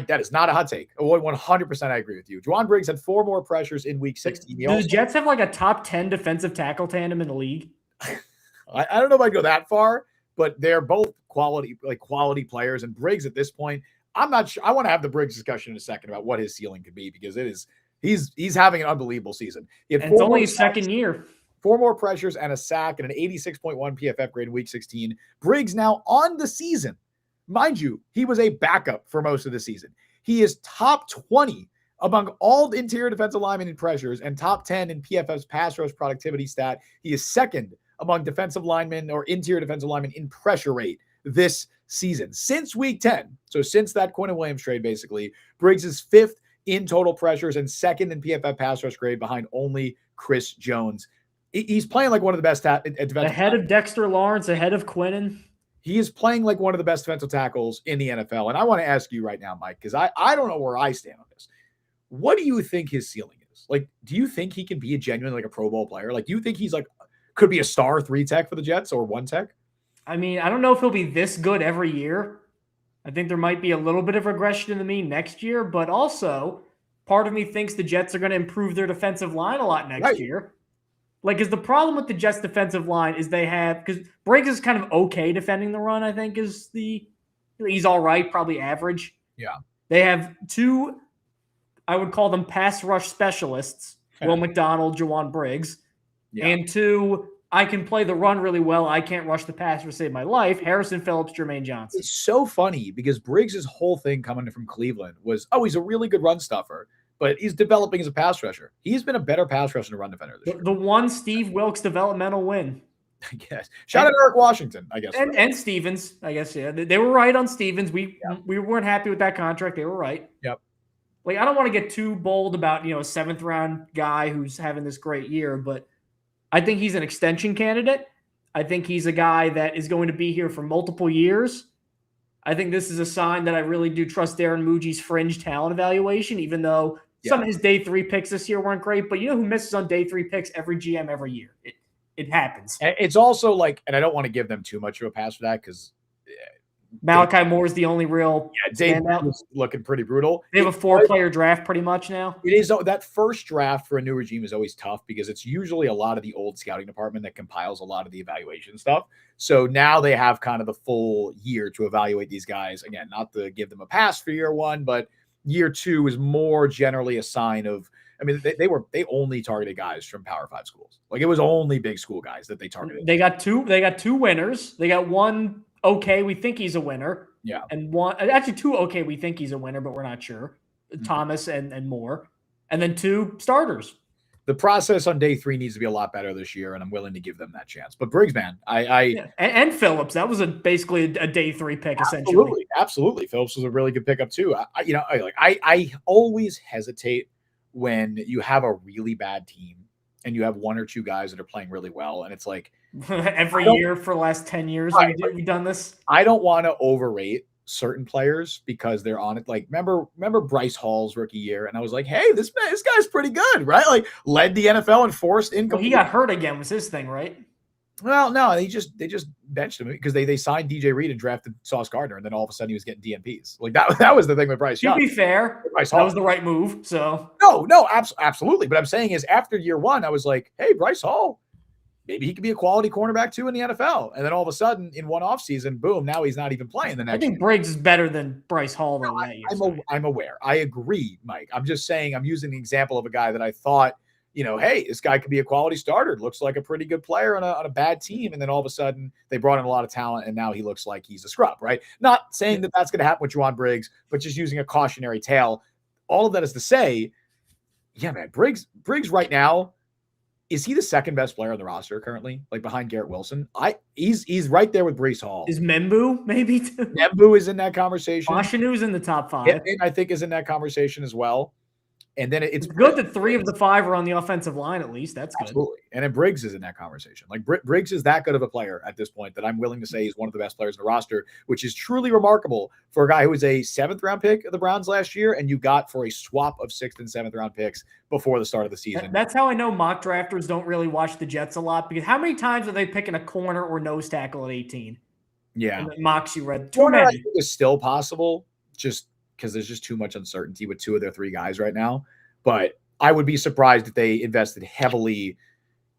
That is not a hot take. 100% I agree with you. Juwan Briggs had 4 more pressures in week 16. Do the Jets have like a top 10 defensive tackle tandem in the league? I don't know if I'd go that far, but they're both quality players, and Briggs at this point, I'm not sure. I want to have the Briggs discussion in a second about what his ceiling could be, because it is He's having an unbelievable season. He had And it's only his second year. 4 more pressures and a sack and an 86.1 PFF grade in week 16. Briggs now on the season. Mind you, he was a backup for most of the season. He is top 20 among all interior defensive linemen in pressures and top 10 in PFF's pass rush productivity stat. He is second among defensive linemen or interior defensive linemen in pressure rate this season. Since week 10, so since that Quinn Williams trade, basically, Briggs is 5th in total pressures and 2nd in PFF pass rush grade behind only Chris Jones. He's playing like one of the best ahead of Dexter Lawrence, ahead of Quinnen. He is playing like one of the best defensive tackles in the NFL. And I want to ask you right now, Mike, because I don't know where I stand on this. What do you think his ceiling is? Like, do you think he can be a genuine, like a Pro Bowl player? Like, do you think he's like, could be a star 3 tech for the Jets or 1 tech? I mean, I don't know if he'll be this good every year. I think there might be a little bit of regression in the mean next year, but also part of me thinks the Jets are going to improve their defensive line a lot next year. Like, is the problem with the Jets defensive line is they have, because Briggs is kind of okay defending the run, I think he's all right, probably average. Yeah. They have 2, I would call them pass rush specialists, Will McDonald, Jawan Briggs, and 2, I can play the run really well. I can't rush the passer to save my life. Harrison Phillips, Jermaine Johnson. It's so funny because Briggs' whole thing coming from Cleveland was, he's a really good run stuffer, but he's developing as a pass rusher. He's been a better pass rusher and run defender this year. The one Steve Wilkes developmental win. I guess. Shout out Eric Washington, I guess. And Stevens, I guess, yeah. They were right on Stevens. We weren't happy with that contract. They were right. Yep. Like, I don't want to get too bold about, a 7th round guy who's having this great year, but I think he's an extension candidate. I think he's a guy that is going to be here for multiple years. I think this is a sign that I really do trust Darren Muji's fringe talent evaluation, even though some of his day 3 picks this year weren't great. But you know who misses on day 3 picks? Every GM every year. It happens. It's also like, and I don't want to give them too much of a pass for that because Malachi Moore is the only real standout. Was looking pretty brutal. They have a 4-player draft pretty much now. It is. That first draft for a new regime is always tough because it's usually a lot of the old scouting department that compiles a lot of the evaluation stuff. So now they have kind of the full year to evaluate these guys. Again, not to give them a pass for year 1, but year 2 is more generally a sign of, I mean, they only targeted guys from Power 5 schools. Like, it was only big school guys that they targeted. They got 2 winners. They got 1 okay, we think he's a winner. Yeah. And 2 okay, we think he's a winner, but we're not sure. Thomas and Moore. And then 2 starters. The process on day 3 needs to be a lot better this year, and I'm willing to give them that chance. But Briggs, man, and Phillips, that was basically a day 3 pick, essentially. Absolutely. Phillips was a really good pickup too. I always hesitate when you have a really bad team and you have 1 or 2 guys that are playing really well, and it's like every year for the last 10 years we've done this. I don't want to overrate certain players because they're on it. Like, remember Bryce Hall's rookie year, and I was like, hey, this guy's pretty good, right? Like, led the NFL in forced income. Well, he got hurt again, was his thing, right? Well, no, they just benched him because they signed DJ Reed and drafted Sauce Gardner, and then all of a sudden he was getting DNPs. Like, that was the thing with Bryce. To be fair, that was the right move. So no, absolutely. But I'm saying is after year 1, I was like, hey, Bryce Hall, maybe he could be a quality cornerback too in the NFL. And then all of a sudden, in one offseason, boom, now he's not even playing the next. I think Briggs is better than Bryce Hall. I'm aware. I agree, Mike. I'm just saying I'm using the example of a guy that I thought, hey, this guy could be a quality starter. Looks like a pretty good player on a bad team. And then all of a sudden, they brought in a lot of talent, and now he looks like he's a scrub, right? Not saying that that's going to happen with Juwan Briggs, but just using a cautionary tale. All of that is to say, yeah, man, Briggs right now, is he the second best player on the roster currently, like behind Garrett Wilson? He's right there with Breece Hall. Is Membu maybe too? Membu is in that conversation. Washinu's in the top 5. And I think is in that conversation as well. And then it's good that 3 of the 5 are on the offensive line, at least. That's good. Absolutely. And then Briggs is in that conversation. Like, Briggs is that good of a player at this point that I'm willing to say he's one of the best players in the roster, which is truly remarkable for a guy who was a 7th round pick of the Browns last year, and you got for a swap of 6th and 7th round picks before the start of the season. That's how I know mock drafters don't really watch the Jets a lot, because how many times are they picking a corner or nose tackle at 18? Yeah. And mocks you read. Corner, I think, is still possible just because there's just too much uncertainty with 2 of their 3 guys right now. But I would be surprised if they invested heavily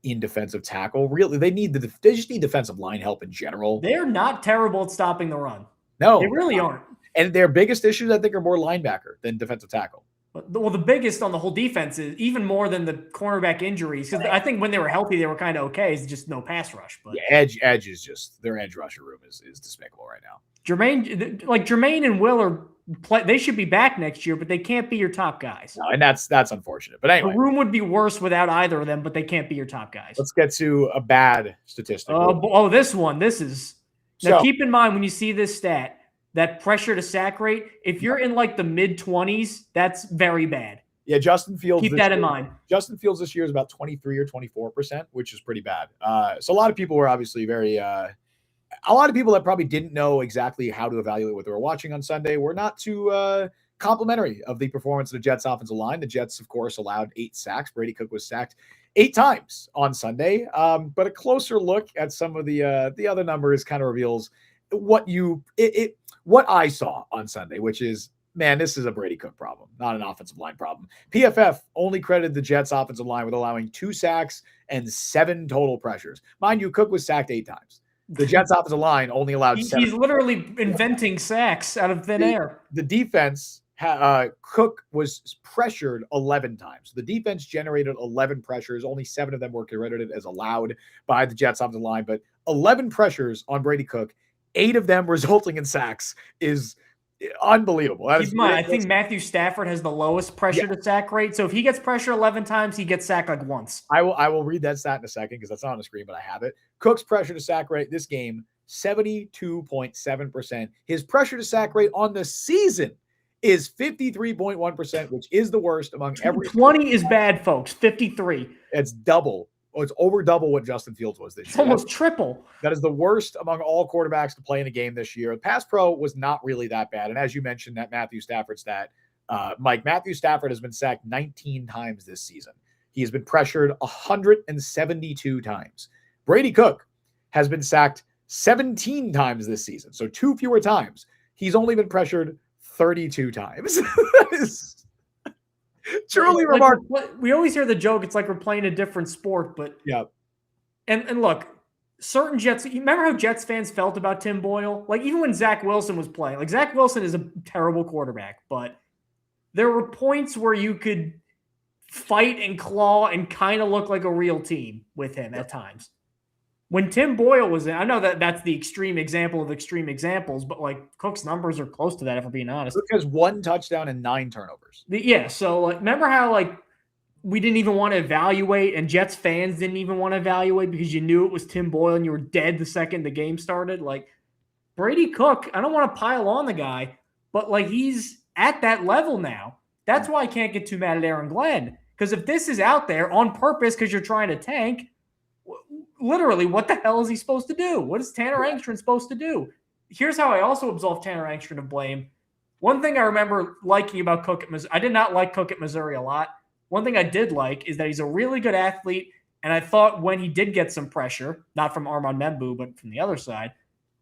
in defensive tackle. Really, they just need defensive line help in general. They're not terrible at stopping the run. No, they really aren't. And their biggest issues, I think, are more linebacker than defensive tackle. Well, the biggest on the whole defense is even more than the cornerback injuries, because I think when they were healthy, they were kind of okay. It's just no pass rush. But yeah, edge is just their edge rusher room is despicable right now. Jermaine and Will they should be back next year, but they can't be your top guys. No, and that's unfortunate. But anyway, the room would be worse without either of them, but they can't be your top guys. Let's get to a bad statistic. This one. This is now. Keep in mind when you see this stat. That pressure to sack rate, if you're in like the mid-20s, that's very bad. Yeah, Justin Fields. Keep that in mind. Justin Fields this year is about 23 or 24%, which is pretty bad. So a lot of people were obviously very a lot of people that probably didn't know exactly how to evaluate what they were watching on Sunday were not too complimentary of the performance of the Jets offensive line. The Jets, of course, allowed 8 sacks. Brady Cook was sacked 8 times on Sunday. But a closer look at some of the other numbers kind of reveals what I saw on Sunday, which is, man, this is a Brady Cook problem, not an offensive line problem. PFF only credited the Jets offensive line with allowing 2 sacks and 7 total pressures. Mind you, Cook was sacked 8 times. The Jets offensive line only allowed 7. He's literally inventing sacks out of thin air. The defense, Cook was pressured 11 times. The defense generated 11 pressures. Only 7 of them were credited as allowed by the Jets offensive line, but 11 pressures on Brady Cook, 8 of them resulting in sacks is unbelievable. Keep in mind, I think Matthew Stafford has the lowest pressure to sack rate. So if he gets pressure 11 times, he gets sacked like once. I will read that stat in a second because that's not on the screen, but I have it. Cook's pressure to sack rate this game, 72.7%. His pressure to sack rate on the season is 53.1%, which is the worst among every. 20 is bad, folks. 53. It's double. Oh, it's over double what Justin Fields was this year. It's almost triple. That is the worst among all quarterbacks to play in a game this year. Pass pro was not really that bad. And as you mentioned, that Matthew Stafford stat, Mike, Matthew Stafford has been sacked 19 times this season. He has been pressured 172 times. Brady Cook has been sacked 17 times this season. So 2 fewer times. He's only been pressured 32 times. That is truly remarkable. We always hear the joke, it's like we're playing a different sport, but yeah. And look, certain Jets, you remember how Jets fans felt about Tim Boyle? Like even when Zach Wilson was playing, like Zach Wilson is a terrible quarterback, but there were points where you could fight and claw and kind of look like a real team with him at times. When Tim Boyle was in, I know that that's the extreme example of extreme examples, but like Cook's numbers are close to that, if we're being honest. Cook has 1 touchdown and 9 turnovers. Yeah, so like, remember how like we didn't even want to evaluate, and Jets fans didn't even want to evaluate because you knew it was Tim Boyle and you were dead the second the game started? Like Brady Cook, I don't want to pile on the guy, but like he's at that level now. That's why I can't get too mad at Aaron Glenn, because if this is out there on purpose because you're trying to tank, literally, what the hell is he supposed to do? What is Tanner Angstrom supposed to do? Here's how I also absolve Tanner Angstrom of blame. One thing I remember liking about Cook at Missouri, I did not like Cook at Missouri a lot. One thing I did like is that he's a really good athlete, and I thought when he did get some pressure, not from Armand Membu, but from the other side,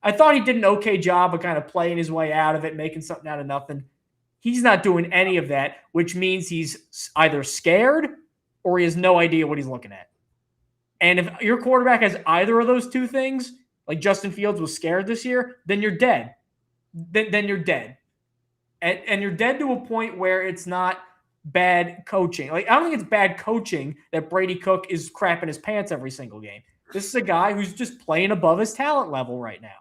I thought he did an okay job of kind of playing his way out of it, making something out of nothing. He's not doing any of that, which means he's either scared or he has no idea what he's looking at. And if your quarterback has either of those 2 things, like Justin Fields was scared this year, then you're dead. Then you're dead. And you're dead to a point where it's not bad coaching. Like, I don't think it's bad coaching that Brady Cook is crapping his pants every single game. This is a guy who's just playing above his talent level right now.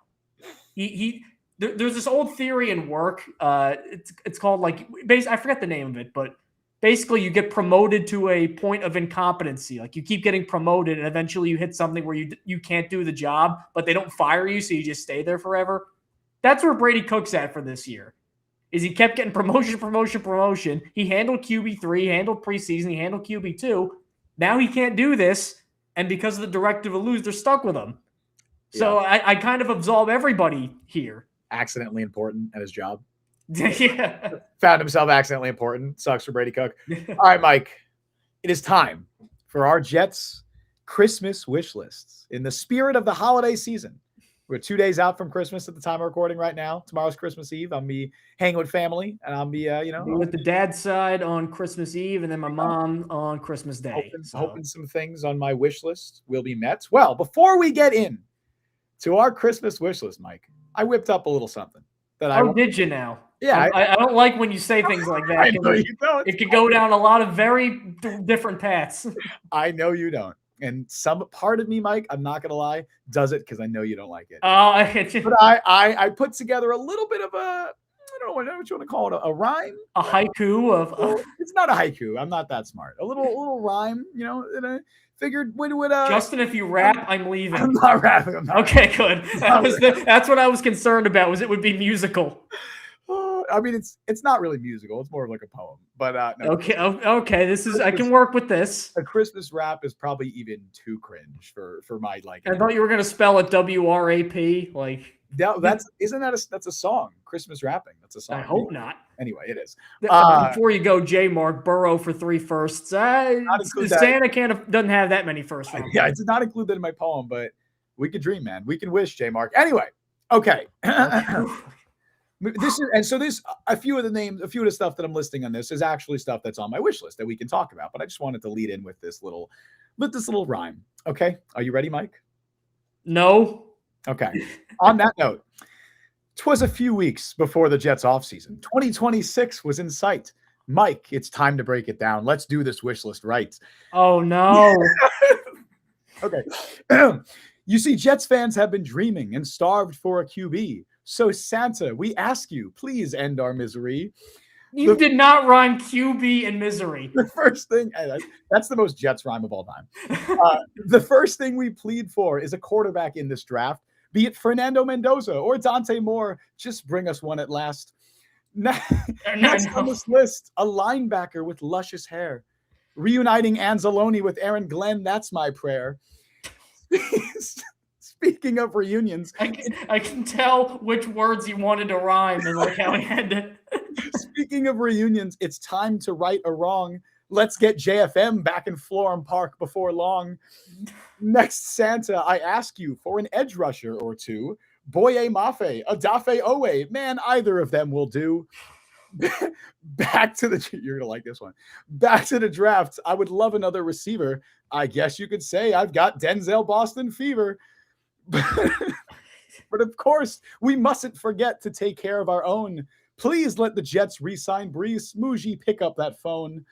There's this old theory in work. It's called like, I forget the name of it, but basically you get promoted to a point of incompetency. Like you keep getting promoted and eventually you hit something where you can't do the job, but they don't fire you, so you just stay there forever. That's where Brady Cook's at for this year. Is he kept getting promotion. He handled QB3, he handled preseason, he handled QB2. Now he can't do this, and because of the directive to lose, they're stuck with him. So I kind of absolve everybody here. Accidentally important at his job. Yeah. Found himself accidentally important. Sucks for Brady Cook. All right, Mike. It is time for our Jets Christmas wish lists. In the spirit of the holiday season, we're 2 days out from Christmas at the time of recording right now. Tomorrow's Christmas Eve. I'll be hanging with family, and I'll be, with the dad's side on Christmas Eve, and then my mom on Christmas Day. Hoping some things on my wish list will be met. Well, before we get in to our Christmas wish list, Mike, I whipped up a little something Did you now? Yeah, I don't like when you say things like that. I know you don't. It could go down a lot of very different paths. I know you don't. And some part of me, Mike, I'm not gonna lie, does it because I know you don't like it. But I put together a little bit of I don't know what you want to call it, a rhyme, a haiku of. It's not a haiku. I'm not that smart. A little rhyme, and I figured would Justin, if you rap, I'm leaving. I'm not rapping. Okay, good. That's what I was concerned about. Was it would be musical. I mean, it's not really musical. It's more of like a poem. But no. Okay. This is I can work with this. A Christmas rap is probably even too cringe for my liking. I thought you were gonna spell it WRAP. Like that's a song. Christmas rapping. That's a song. I hope not. Anyway, it is. Before you go, J Mark Burrow for 3 firsts. Santa doesn't have that many firsts. Yeah, I did not include that in my poem, but we could dream, man. We can wish, J Mark. Anyway, okay. A few of the stuff that I'm listing on this is actually stuff that's on my wish list that we can talk about. But I just wanted to lead in with this little rhyme. Okay, are you ready, Mike? No. Okay. On that note, 'twas a few weeks before the Jets offseason. 2026 was in sight. Mike, it's time to break it down. Let's do this wish list right. Oh no. Okay. You see, Jets fans have been dreaming and starved for a QB. So Santa, we ask you, please end our misery. You did not rhyme QB and misery. The first thing, that's the most Jets rhyme of all time. The first thing we plead for is a quarterback in this draft, be it Fernando Mendoza or Dante Moore. Just bring us one at last. Next on this list, a linebacker with luscious hair. Reuniting Anzalone with Aaron Glenn, that's my prayer. Speaking of reunions, I can tell which words he wanted to rhyme and like how he had to. Speaking of reunions, it's time to right a wrong. Let's get JFM back in Florham Park before long. Next, Santa, I ask you for an edge rusher or two. Boye Mafe, Adafe Owe. Man, either of them will do. Back to the you're gonna like this one. Back to the draft. I would love another receiver. I guess you could say I've got Denzel Boston fever. But of course, we mustn't forget to take care of our own. Please let the Jets re-sign Brees. Muji, pick up that phone.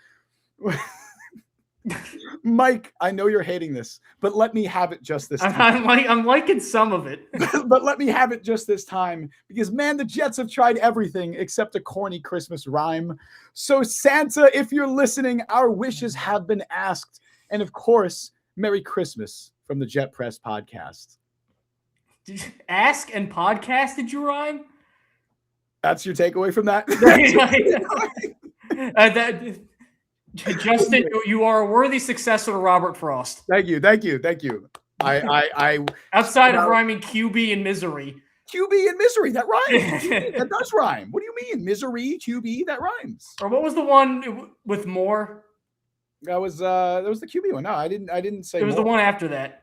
Mike, I know you're hating this, but let me have it just this time. I'm liking some of it. But let me have it just this time, because, man, the Jets have tried everything except a corny Christmas rhyme. So, Santa, if you're listening, our wishes have been asked. And, of course, Merry Christmas from the Jet Press Podcast. Ask and podcast, did you rhyme? That's your takeaway from that? Justin, you are a worthy successor to Robert Frost. Thank you. I outside of rhyming QB and misery. QB and misery, that rhymes. That does rhyme. What do you mean? Misery, QB, that rhymes. Or what was the one with more? That was the QB one. No, I didn't say it was more. The one after that.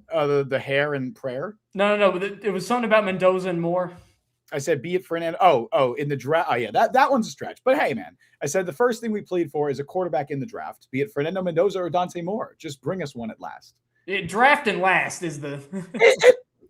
The hair and prayer. No. It was something about Mendoza and Moore. I said, be it Fernando. Oh, in the draft. Oh, yeah, that one's a stretch. But hey, man, I said the first thing we plead for is a quarterback in the draft, be it Fernando Mendoza or Dante Moore. Just bring us one at last. Draft and last is the.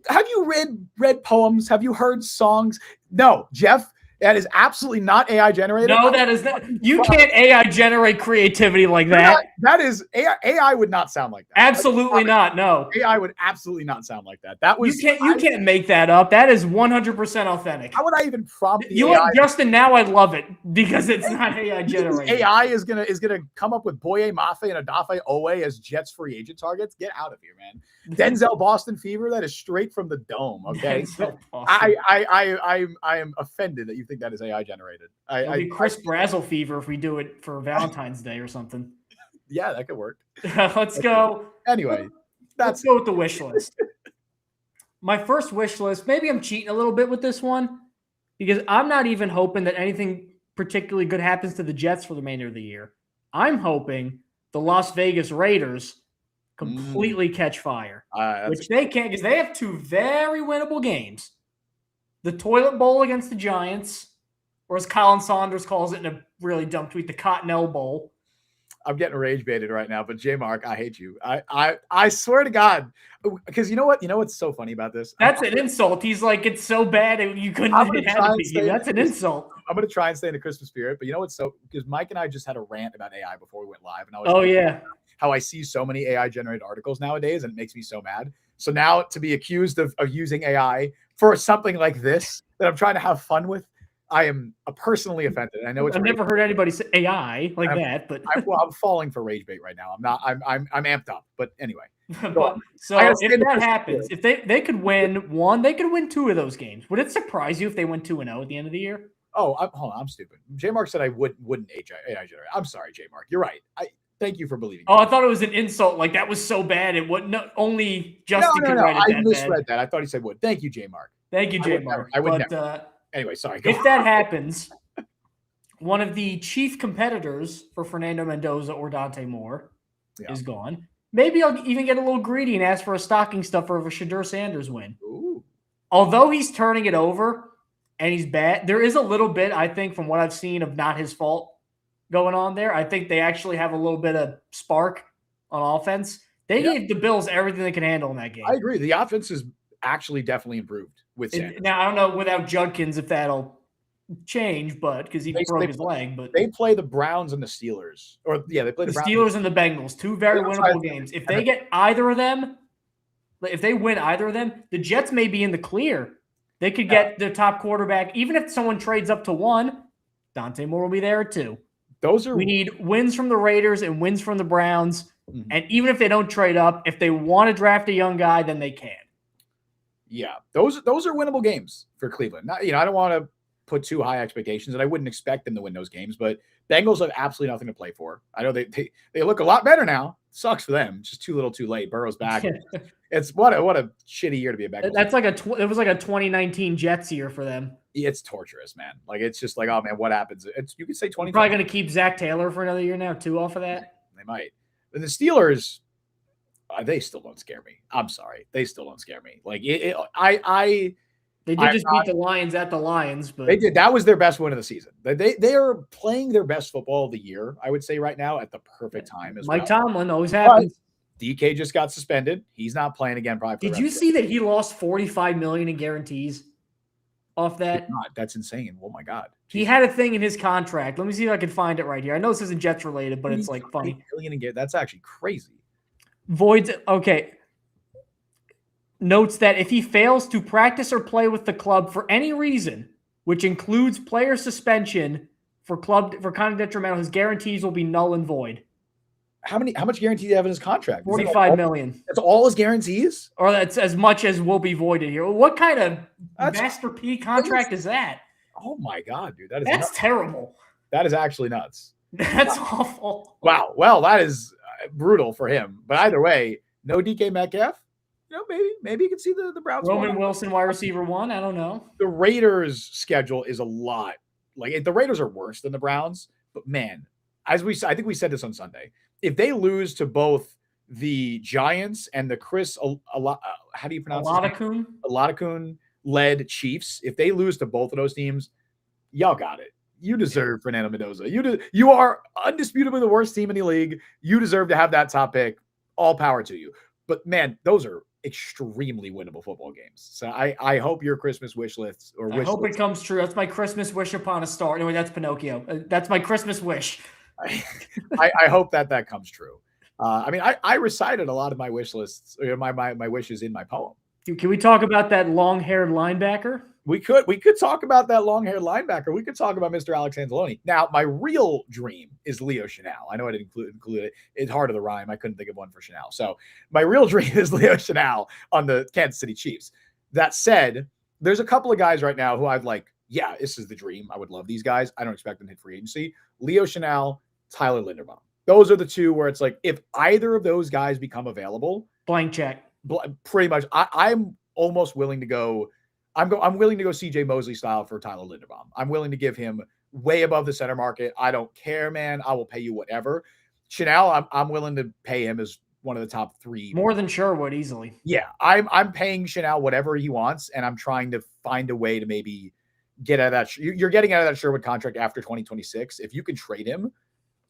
Have you read poems? Have you heard songs? No, Jeff. That is absolutely not AI generated. No, that is not. You can't AI generate creativity like that. That is AI would not sound like that. Absolutely not. No. AI would absolutely not sound like that. That was you can't make that up. That is 100% authentic. How would I even prompt you AI? Justin, now I love it because it's not AI generated. AI is gonna come up with Boye Mafe and Adafe Owe as Jets free agent targets. Get out of here, man. Denzel Boston fever, that is straight from the dome. Okay. I am offended that you think that is AI generated. It'll be Chris Brazzle fever if we do it for Valentine's Day or something. Yeah, that could work. Let's go. Anyway, let's go with the wish list. My first wish list, maybe I'm cheating a little bit with this one because I'm not even hoping that anything particularly good happens to the Jets for the remainder of the year. I'm hoping the Las Vegas Raiders completely catch fire, which they can't because they have 2 very winnable games. The Toilet Bowl against the Giants, or as Colin Saunders calls it in a really dumb tweet, the Cottonelle Bowl. I'm getting rage baited right now, but J Mark, I hate you. I swear to God, because you know what? You know what's so funny about this? That's an insult. He's like, it's so bad you couldn't. It had to be you. That's an insult. I'm gonna try and stay in the Christmas spirit, but you know what's so because Mike and I just had a rant about AI before we went live, and I was how I see so many AI generated articles nowadays, and it makes me so mad. So now to be accused of using AI for something like this that I'm trying to have fun with, I am personally offended. I know I've never heard anybody say AI like that, but I'm falling for rage bait right now. I'm not. I'm amped up. But anyway. So if that happens, if they could win one, they could win 2 of those games. Would it surprise you if they went 2-0 at the end of the year? Oh, hold on, I'm stupid. J Mark said I wouldn't AI generate. I'm sorry, J Mark. You're right. Thank you for believing. Oh, I thought it was an insult. Like that was so bad. It wouldn't only Justin could write it. I misread that. I thought he said would. Thank you, J Mark. Thank you, J Mark. I would never. Anyway, sorry. If that happens, one of the chief competitors for Fernando Mendoza or Dante Moore is gone. Maybe I'll even get a little greedy and ask for a stocking stuffer of a Shadur Sanders win. Ooh. Although he's turning it over and he's bad, there is a little bit, I think, from what I've seen of not his fault going on there. I think they actually have a little bit of spark on offense. They gave the Bills everything they can handle in that game. I agree. The offense is actually definitely improved with Sanders. Now, I don't know without Judkins if that'll change, but because he broke his leg. But they play the Browns and the Steelers. They play the Steelers and the Bengals. 2 very winnable games. If they get either of them, if they win either of them, the Jets may be in the clear. They could get their top quarterback. Even if someone trades up to 1, Dante Moore will be there at 2. We need wins from the Raiders and wins from the Browns. Mm-hmm. And even if they don't trade up, if they want to draft a young guy, then they can. Yeah, those are winnable games for Cleveland. Not, I don't want to put too high expectations, and I wouldn't expect them to win those games. But Bengals have absolutely nothing to play for. I know they look a lot better now. Sucks for them. Just too little, too late. Burrow's back. It's what a shitty year to be a Bengals. That's like it was like a 2019 Jets year for them. It's torturous, man. Like it's just like, oh man, what happens? You could say 20. Probably going to keep Zach Taylor for another year now too. Off of that, they might. And the Steelers, they still don't scare me. I'm sorry, they still don't scare me. Like they did just beat the Lions at the Lions, but they did. That was their best win of the season. They are playing their best football of the year, I would say, right now at the perfect time. As Mike Tomlin always happens. But DK just got suspended. He's not playing again. Probably. Did you see that he lost $45 million in guarantees off that? That's insane. Oh my God. He had a thing in his contract. Let me see if I can find it right here. I know this isn't Jets related, but it's like funny. That's actually crazy. Voids. Okay. Notes that if he fails to practice or play with the club for any reason, which includes player suspension for conduct detrimental, his guarantees will be null and void. How much guarantee do you have in his contract? $45 million. That's all his guarantees? Or that's as much as will be voided here. What kind of Master P contract is that? Oh my God, dude. That's terrible. That is actually nuts. That's awful. Wow. Well, that is brutal for him. But either way, no DK Metcalf. Maybe you can see the Browns. Roman Wilson, wide receiver 1. I don't know. The Raiders' schedule is a lot. Like the Raiders are worse than the Browns. But man, I think we said this on Sunday. If they lose to both the Giants and the how do you pronounce it? Oladokun led Chiefs. If they lose to both of those teams, y'all got it. You deserve Fernando Mendoza. You are undisputably the worst team in the league. You deserve to have that top pick. All power to you. But man, those are extremely winnable football games. So I hope your Christmas wish list I hope it comes true. That's my Christmas wish upon a star. Anyway, that's Pinocchio. That's my Christmas wish. I hope that comes true. I recited a lot of my wish lists, my wishes in my poem. Can we talk about that long-haired linebacker? We could talk about that long-haired linebacker. We could talk about Mr. Alex Anzalone. Now, my real dream is Leo Chenal. I know I didn't include it. It's hard of the rhyme. I couldn't think of one for Chenal. So my real dream is Leo Chenal on the Kansas City Chiefs. That said, there's a couple of guys right now who I'd like, yeah, this is the dream. I would love these guys. I don't expect them to hit free agency. Leo Chenal, Tyler Linderbaum. Those are the two where it's like, if either of those guys become available, blank check. Pretty much. I'm almost willing to go. I'm willing to go CJ Mosley style for Tyler Linderbaum. I'm willing to give him way above the center market. I don't care, man. I will pay you whatever. Chenal, I'm willing to pay him as one of the top 3. More than Sherwood easily. Yeah, I'm paying Chenal whatever he wants, and I'm trying to find a way to maybe get out of that. You're getting out of that Sherwood contract after 2026. If you can trade him,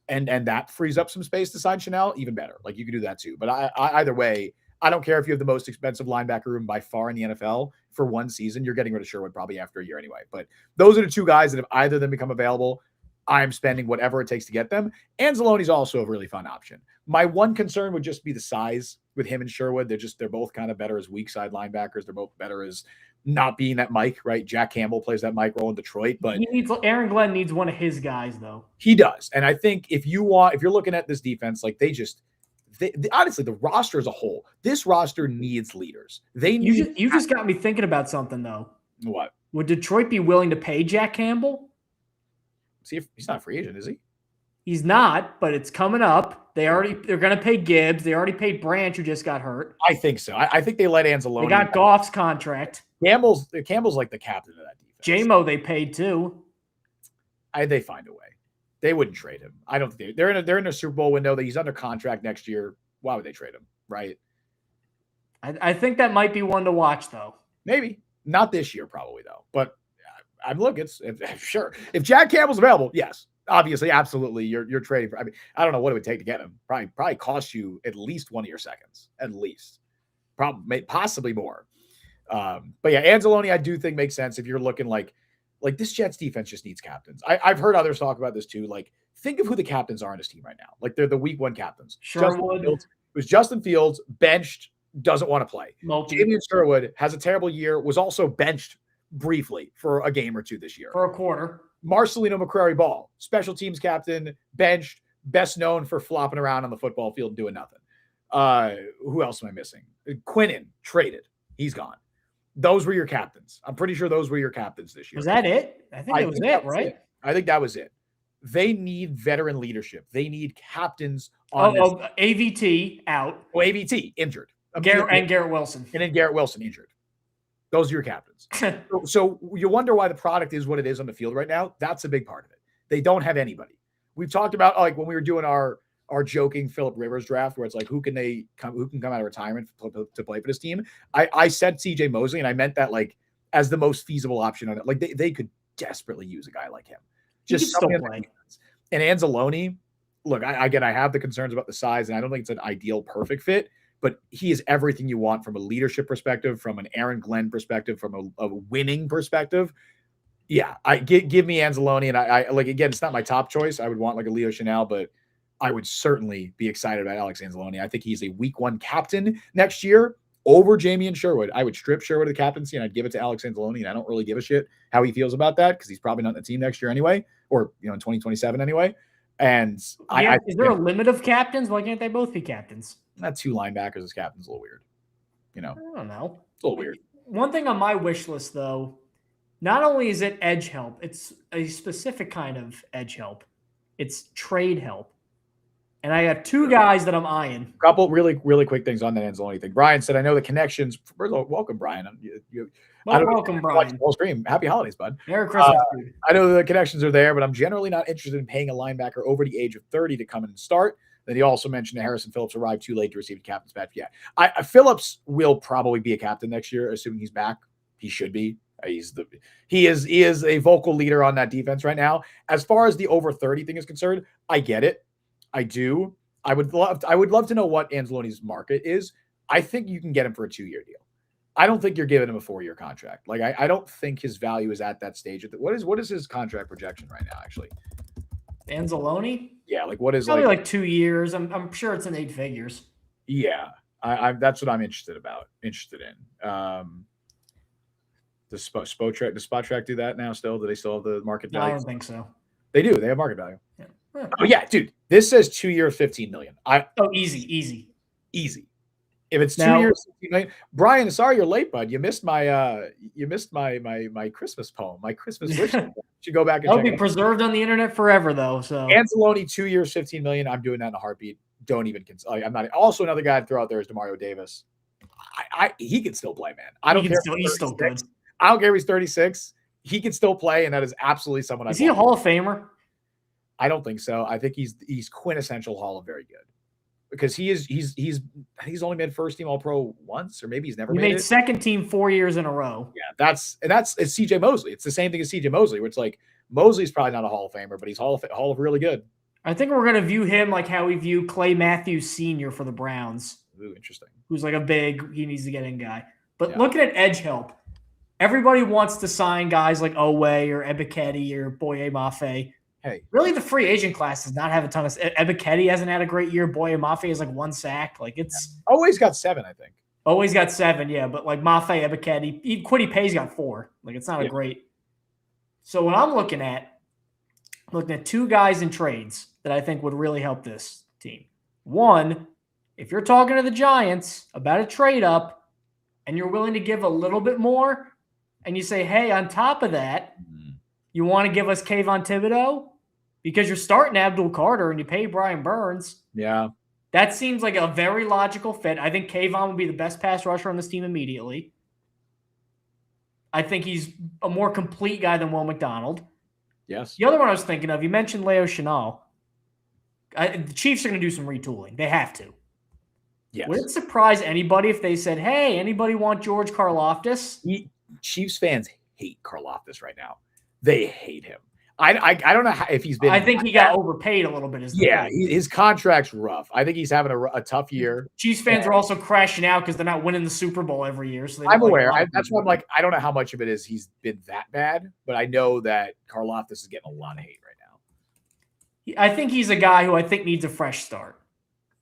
and that frees up some space to sign Chanel, even better. Like you could do that too. But either way, I don't care if you have the most expensive linebacker room by far in the NFL for one season. You're getting rid of Sherwood probably after a year anyway. But those are the two guys that if either of them become available, I'm spending whatever it takes to get them. Anzalone's also a really fun option. My one concern would just be the size with him and Sherwood. They're both kind of better as weak side linebackers. They're both better as not being that Mike, right? Jack Campbell plays that Mike role in Detroit, but Aaron Glenn needs one of his guys though. He does. And I think if you're looking at this defense, like honestly, the roster as a whole, this roster needs leaders. You just got me thinking about something though. What? Would Detroit be willing to pay Jack Campbell? See, if he's not a free agent, is he? He's not, but it's coming up. They're going to pay Gibbs. They already paid Branch, who just got hurt. I think so. I think they let Anzalone. They got Goff's contract. Campbell's like the captain of that defense. J-Mo they paid too. They find a way. They wouldn't trade him. I don't think they're in a Super Bowl window that he's under contract next year. Why would they trade him? Right. I think that might be one to watch though. Maybe not this year, probably though. But I'm looking. Sure. If Jack Campbell's available, yes, obviously, absolutely. You're trading for. I mean, I don't know what it would take to get him. Probably cost you at least one of your seconds, at least. Possibly more. But yeah, Anzalone, I do think makes sense if you're looking like this Jets defense just needs captains. I've heard others talk about this too. Like, think of who the captains are on this team right now. Like, they're the week one captains. Sherwood. It was Justin Fields, benched, doesn't want to play. Jamian Sherwood has a terrible year, was also benched briefly for a game or two this year. For a quarter. Marcelino McCrary-Ball, special teams captain, benched, best known for flopping around on the football field and doing nothing. Who else am I missing? Quinnen, traded. He's gone. Those were your captains. I'm pretty sure those were your captains this year. Was that it? I think that was it, right? I think that was it. They need veteran leadership. They need captains on this. AVT out. Oh, AVT injured. Garrett Wilson. And then Garrett Wilson injured. Those are your captains. So you wonder why the product is what it is on the field right now. That's a big part of it. They don't have anybody. We've talked about, like, when we were doing our joking Phillip Rivers draft, where it's like, who can come out of retirement to play for this team? I said CJ Mosley, and I meant that like as the most feasible option on it. Like they could desperately use a guy like him. Just still play. And Anzalone, look, I have the concerns about the size, and I don't think it's an ideal perfect fit. But he is everything you want from a leadership perspective, from an Aaron Glenn perspective, from a winning perspective. Yeah, give me Anzalone, and I like, again, it's not my top choice. I would want like a Leo Chanel, but I would certainly be excited about Alex Anzalone. I think he's a week one captain next year over Jamian Sherwood. I would strip Sherwood of the captaincy and I'd give it to Alex Anzalone, and I don't really give a shit how he feels about that because he's probably not in the team next year anyway, or in 2027 anyway. And is there a limit of captains? Why can't they both be captains? Not two linebackers as captains, a little weird. I don't know. It's a little weird. One thing on my wish list, though, not only is it edge help, it's a specific kind of edge help. It's trade help. And I have two guys that I'm eyeing. A couple really, really quick things on that Anzalone thing. Brian said, I know the connections. Welcome, Brian. Welcome, Brian. Full stream. Happy holidays, bud. Merry Christmas. I know the connections are there, but I'm generally not interested in paying a linebacker over the age of 30 to come in and start. Then he also mentioned that Harrison Phillips arrived too late to receive a captain's badge. Yeah, Phillips will probably be a captain next year, assuming he's back. He should be. He is a vocal leader on that defense right now. As far as the over 30 thing is concerned, I get it. I do. I would love to know what Anzalone's market is. I think you can get him for a 2-year deal. I don't think you're giving him a 4-year contract. Like I don't think his value is at that stage. What is his contract projection right now? Actually, Anzalone? Yeah, like what is probably like 2 years. I'm sure it's in 8 figures. Yeah, I that's what I'm interested in. Does Spot Track do that now? Still, do they still have the market value? I don't think so. They do. They have market value. Yeah. Oh yeah, dude. This says 2 years, $15 million. Easy. If it's 2 years, $15 million. Brian, sorry you're late, bud. You missed my Christmas poem, my Christmas wish. You should go back and it'll be preserved on the internet forever, though. So Anzalone, 2 years, $15 million. I'm doing that in a heartbeat. Don't even consider. I'm not. Also, another guy to throw out there is Demario Davis. He can still play, man. I don't care. He's still good. I don't care if he's 36. He can still play, and that is absolutely someone. Is he a Hall of Famer? I don't think so. I think he's quintessential Hall of very good because he's only made first team All Pro once, or maybe he's never made it. Second team 4 years in a row. Yeah, it's CJ Mosley. It's the same thing as CJ Mosley, where it's like Mosley's probably not a Hall of Famer, but he's Hall of really good. I think we're going to view him like how we view Clay Matthews Sr. for the Browns. Ooh, interesting. Who's like he needs to get in guy. But looking at edge help, everybody wants to sign guys like Owe or Ebiketie or Boye Mafe. Hey. Really, the free agent class does not have a ton of – Ebiketie hasn't had a great year. Boye Mafe has like 1 sack. Like it's – Always got 7, I think. Always got 7, yeah. But like Mafe, Ebiketie, Quiddy Pay's got 4. Like it's not a great – So what I'm looking at 2 guys in trades that I think would really help this team. One, if you're talking to the Giants about a trade up and you're willing to give a little bit more and you say, hey, on top of that, you want to give us Kayvon Thibodeau because you're starting Abdul Carter and you pay Brian Burns. Yeah. That seems like a very logical fit. I think Kayvon would be the best pass rusher on this team immediately. I think he's a more complete guy than Will McDonald. Yes. The other one I was thinking of, you mentioned Leo Chenal. The Chiefs are going to do some retooling. They have to. Yes. Would it surprise anybody if they said, hey, anybody want George Karlaftis? Chiefs fans hate Karlaftis right now. They hate him. I don't know if he's been. I think he got overpaid a little bit. His contract's rough. I think he's having a tough year. Chiefs fans are also crashing out because they're not winning the Super Bowl every year. So I'm aware. That's why I'm like, I don't know how much of it is he's been that bad, but I know that Karlaftis is getting a lot of hate right now. I think he's a guy who I think needs a fresh start.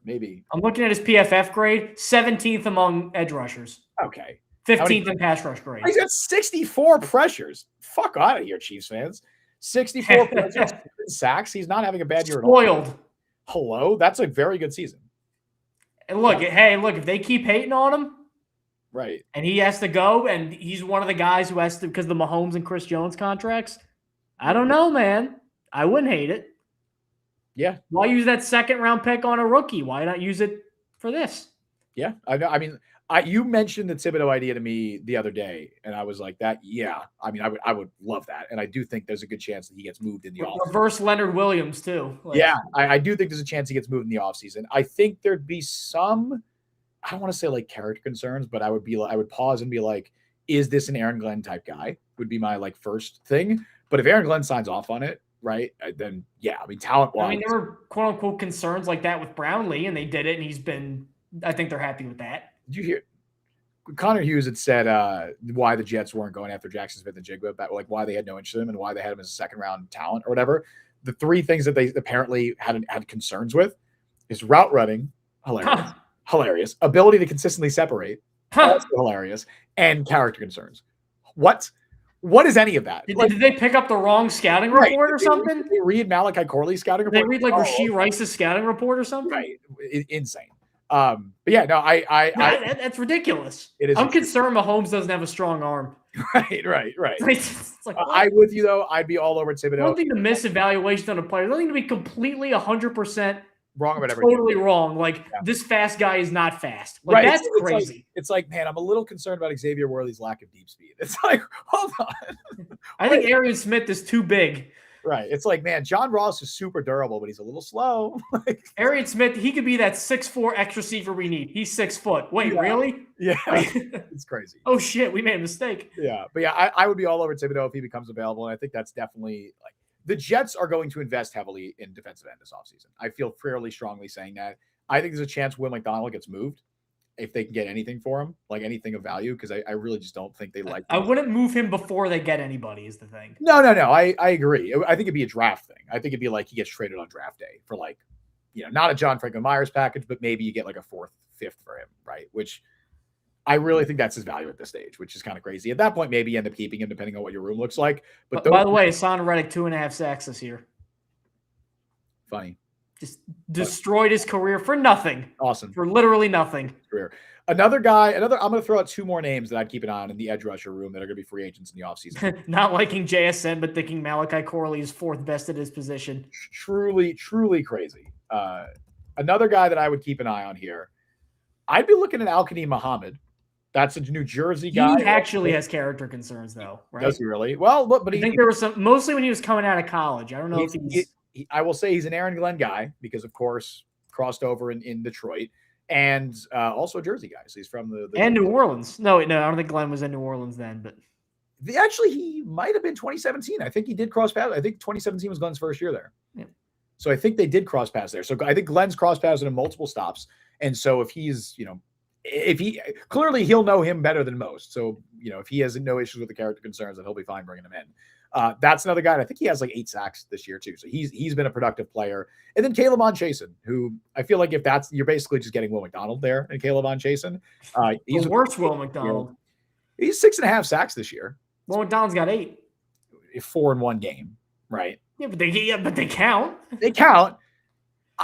Maybe. I'm looking at his PFF grade, 17th among edge rushers. Okay. 15th in pass rush grade. He's got 64 pressures. Fuck out of here, Chiefs fans. 64 pressures, sacks. He's not having a bad year at all. Spoiled. Hello? That's a very good season. And look, if they keep hating on him, right, and he has to go, and he's one of the guys who has to because of the Mahomes and Chris Jones contracts, I don't know, man. I wouldn't hate it. Yeah. Why use that 2nd-round pick on a rookie? Why not use it for this? Yeah. I know. I mean, you mentioned the Thibodeau idea to me the other day, and I was like, that, yeah. I mean, I would love that. And I do think there's a good chance that he gets moved in the offseason. Reverse Leonard Williams, too. Yeah, I do think there's a chance he gets moved in the offseason. I think there'd be some, I don't want to say like character concerns, but I would pause and be like, is this an Aaron Glenn type guy? Would be my like first thing. But if Aaron Glenn signs off on it, right, then yeah, I mean, talent-wise. I mean, there were quote-unquote concerns like that with Brownlee, and they did it, and I think they're happy with that. Did you hear? Connor Hughes had said why the Jets weren't going after Jackson Smith and Jigba, like why they had no interest in him and why they had him as a 2nd-round talent or whatever. The 3 things that they apparently had concerns with is route running, hilarious, ability to consistently separate, also hilarious, and character concerns. What is any of that? Did they pick up the wrong scouting report or something? Did they read Malachi Corley's scouting report? Did they read like Rashee Rice's scouting report or something? Right, insane. But yeah, no, that's ridiculous. It is. I'm concerned Mahomes doesn't have a strong arm. Right. It's like, I'm with you though. I'd be all over Thibodeau. One thing to miss evaluation on a player. One thing to be completely 100% wrong about everything. Totally wrong. Like this fast guy is not fast. Like right. That's crazy. It's like, man, I'm a little concerned about Xavier Worthy's lack of deep speed. It's like, hold on. I think Arian Smith is too big. Right. It's like, man, John Ross is super durable, but he's a little slow. Arian Smith, he could be that 6'4" X receiver we need. He's 6 foot. Wait, really? Yeah. It's crazy. Oh, shit. We made a mistake. Yeah. But yeah, I would be all over Thibodeau if he becomes available. And I think that's definitely like the Jets are going to invest heavily in defensive end this offseason. I feel fairly strongly saying that. I think there's a chance Will McDonald gets moved if they can get anything for him, like anything of value, because I really just don't think they like him. I wouldn't move him before they get anybody is the thing. No. I agree. I think it'd be a draft thing. I think it'd be like he gets traded on draft day for like, not a John Franklin Myers package, but maybe you get like a 4th, 5th for him, right? Which I really think that's his value at this stage, which is kind of crazy. At that point, maybe you end up keeping him depending on what your room looks like. But by the way, Hassan Reddick 2.5 sacks this year. Funny. Just destroyed his career for nothing. Awesome. For literally nothing. Career. Another guy, I'm going to throw out 2 more names that I'd keep an eye on in the edge rusher room that are going to be free agents in the offseason. Not liking JSN, but thinking Malachi Corley is 4th best at his position. Truly, truly crazy. Another guy that I would keep an eye on here, I'd be looking at Al-Qadim Muhammad. That's a New Jersey guy. He actually has character concerns, though, right? Does he really? Well, look, but I think there was some, mostly when he was coming out of college. I don't know if I will say he's an Aaron Glenn guy because, of course, crossed over in Detroit and also a Jersey guy. So he's from the and New Orleans. No, I don't think Glenn was in New Orleans then, but actually he might have been 2017. I think he did cross paths. I think 2017 was Glenn's first year there. Yeah. So I think they did cross paths there. So I think Glenn's cross paths in multiple stops. And so if he's, if he clearly he'll know him better than most. So, if he has no issues with the character concerns, then he'll be fine bringing him in. That's another guy. And I think he has like 8 sacks this year too. So he's been a productive player. And then Caleb on Chasen, who I feel like you're basically just getting Will McDonald there and Caleb on Chasen. He's the worst Will McDonald. He's 6.5 sacks this year. Will McDonald's got 8. 4 in one game, right? Yeah, but they count. They count.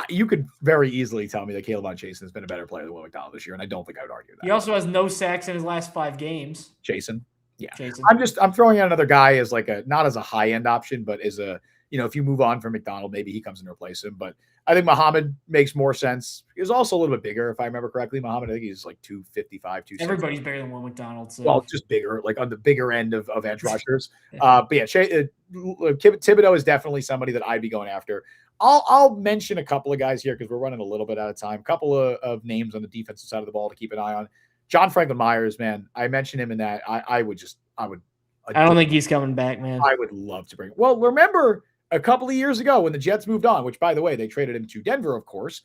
You could very easily tell me that Caleb on Chasen has been a better player than Will McDonald this year, and I don't think I would argue that. He also has no sacks in his last 5 games. Chasen. Yeah. Chasen. I'm throwing out another guy as like not as a high-end option, but as a, if you move on from McDonald, maybe he comes in to replace him. But I think Muhammad makes more sense. He's also a little bit bigger, if I remember correctly. Muhammad, I think he's like 255, 260. Everybody's bigger than Will McDonald. So. Well, just bigger, like on the bigger end of edge rushers. But yeah, Thibodeau is definitely somebody that I'd be going after. I'll mention a couple of guys here because we're running a little bit out of time. A couple of names on the defensive side of the ball to keep an eye on. John Franklin Myers, man, I mentioned him in that. I don't think he's coming back, man. I would love to bring. Well, remember a couple of years ago when the Jets moved on, which by the way, they traded him to Denver, of course,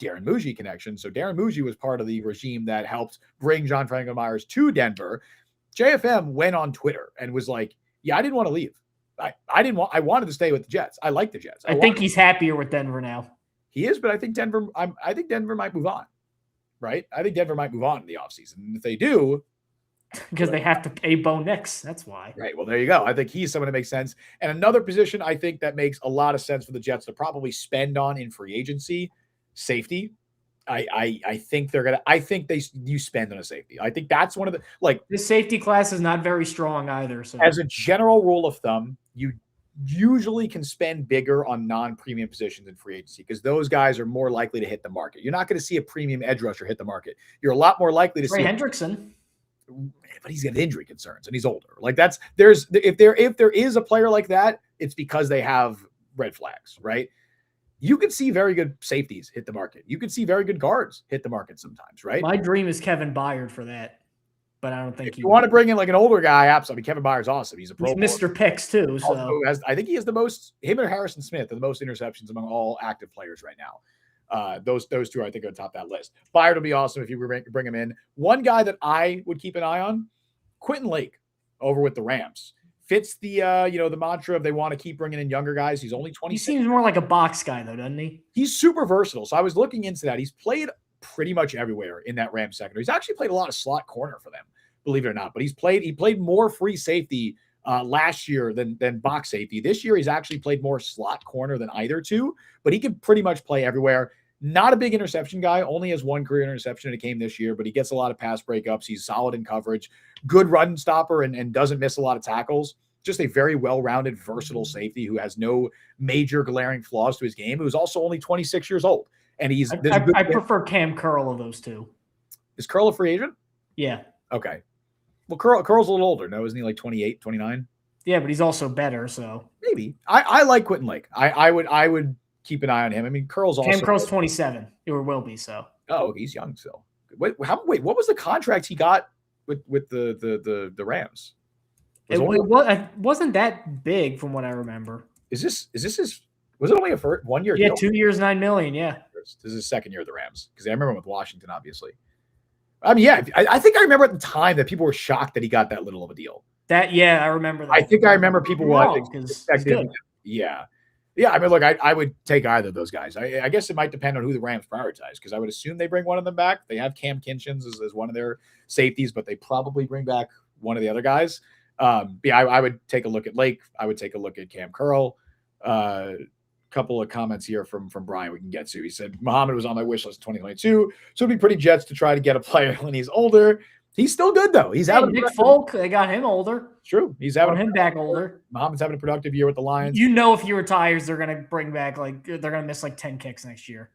Darren Muji connection. So Darren Muji was part of the regime that helped bring John Franklin Myers to Denver. JFM went on Twitter and was like, yeah, I didn't want to leave. I wanted to stay with the Jets. I like the Jets. I think he's happier with Denver now. He is, but I think Denver might move on. Right? I think Denver might move on in the offseason. And if they do, because they have to pay Bo Nix. That's why. Right. Well, there you go. I think he's someone that makes sense. And another position I think that makes a lot of sense for the Jets to probably spend on in free agency, safety. I think you spend on a safety. I think that's one of the safety class is not very strong either. So as a general rule of thumb, you usually can spend bigger on non-premium positions in free agency because those guys are more likely to hit the market. You're not going to see a premium edge rusher hit the market. You're a lot more likely to see Hendrickson. But he's got injury concerns and he's older. Like if there is a player like that, it's because they have red flags, right? You can see very good safeties hit the market. You can see very good guards hit the market sometimes, right? My dream is Kevin Byard for that, but I don't think if you want to bring in like an older guy, absolutely. Kevin Byard's awesome. He's a pro. He's Mr. Picks too. So I think he has the most. Him and Harrison Smith are the most interceptions among all active players right now. Those two, I think, are on top of that list. Byard will be awesome if you bring him in. One guy that I would keep an eye on, Quentin Lake, over with the Rams. Fits the the mantra of they want to keep bringing in younger guys. He's only 20. He seems more like a box guy though, doesn't he? He's super versatile. So I was looking into that. He's played pretty much everywhere in that Rams secondary. He's actually played a lot of slot corner for them, believe it or not. But he played more free safety last year than box safety. This year he's actually played more slot corner than either two. But he can pretty much play everywhere. Not a big interception guy, only has one career interception in a game this year, but he gets a lot of pass breakups. He's solid in coverage, good run stopper, and doesn't miss a lot of tackles. Just a very well-rounded, versatile safety who has no major glaring flaws to his game, who's also only 26 years old. And I prefer Cam Curl of those two. Is Curl a free agent? Yeah. Okay. Well, Curl's a little older. No, isn't he like 28, 29? Yeah, but he's also better, so. Maybe. I like Quentin Lake. I would keep an eye on him. I mean, Curl's 27, or will be so. Oh, he's young still. Wait, what was the contract he got with the Rams? It wasn't that big from what I remember. Is this was it only a 1 year? Yeah, deal? 2 years, $9 million. Yeah. This is his second year of the Rams because I remember him with Washington, obviously. I mean, yeah, I think I remember at the time that people were shocked that he got that little of a deal. I remember that. I think I remember people were expecting. Yeah. Yeah, I mean, look, I would take either of those guys. I guess it might depend on who the Rams prioritize because I would assume they bring one of them back. They have Cam Kinchins as one of their safeties, but they probably bring back one of the other guys. I would take a look at Lake. I would take a look at Cam Curl. Couple of comments here from Brian we can get to. He said, Muhammad was on my wish list in 2022, so it'd be pretty Jets to try to get a player when he's older. He's still good, though. He's having Nick Folk. They got him older. It's true. He's having him back older. Muhammad's having a productive year with the Lions. If he retires, they're going to bring back they're going to miss 10 kicks next year.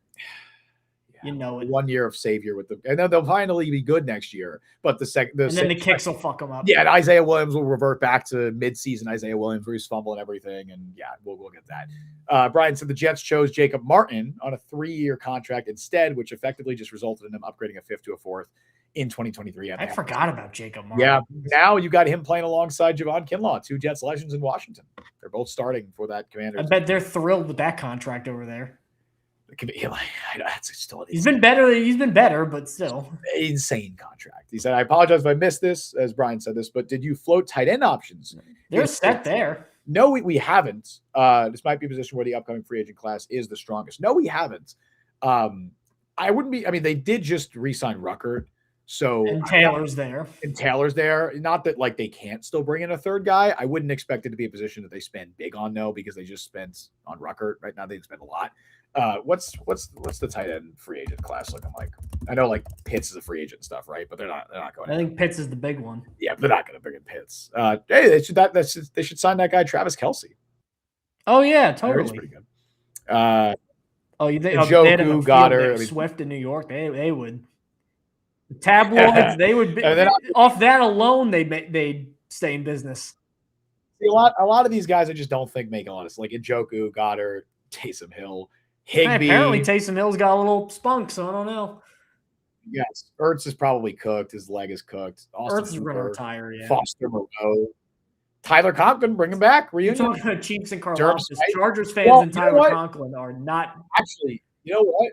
You know it. 1 year of savior with them, and then they'll finally be good next year. But and then the kicks will fuck them up. Yeah, and Isaiah Williams will revert back to mid-season Isaiah Williams, where he's fumbling everything, and yeah, we'll get that. Brian said the Jets chose Jacob Martin on a 3-year contract instead, which effectively just resulted in them upgrading a fifth to a fourth in 2023. I forgot about Jacob Martin. Yeah, now you got him playing alongside Javon Kinlaw, 2 Jets legends in Washington. They're both starting for that Commanders. I bet they're thrilled with that contract over there. He's been better. He's been better, but still. Insane contract. He said, I apologize if I missed this, as Brian said this, but did you float tight end options? They're set there. No, we haven't. This might be a position where the upcoming free agent class is the strongest. No, we haven't. I wouldn't be. I mean, they did just re-sign Rucker. So and Taylor's there. Not that like they can't still bring in a third guy. I wouldn't expect it to be a position that they spend big on, no, because they just spent on Rucker. Right now they spend a lot. What's the tight end free agent class looking like? I know like Pitts is a free agent stuff, right? But they're not going. I think Pitts is the big one. Yeah, they're not going to bring in Pitts. Hey, they should sign that guy Travis Kelce. Oh yeah, totally. He's pretty good. Njoku, Goddard, Swift in New York. They would. The tabloids, they would be off that alone. They'd stay in business. See, a lot of these guys I just don't think make a lot of sense. Like Njoku, Goddard, Taysom Hill, Higbee. Apparently, Taysom Hill's got a little spunk, so I don't know. Yes, Ertz is probably cooked. His leg is cooked. Ertz is going to retire. Yeah. Foster Moreau, Tyler Conklin, bring him back. Reunion. You're talking about Chiefs and Carlos. Chargers fans and Tyler Conklin are not actually. You know what?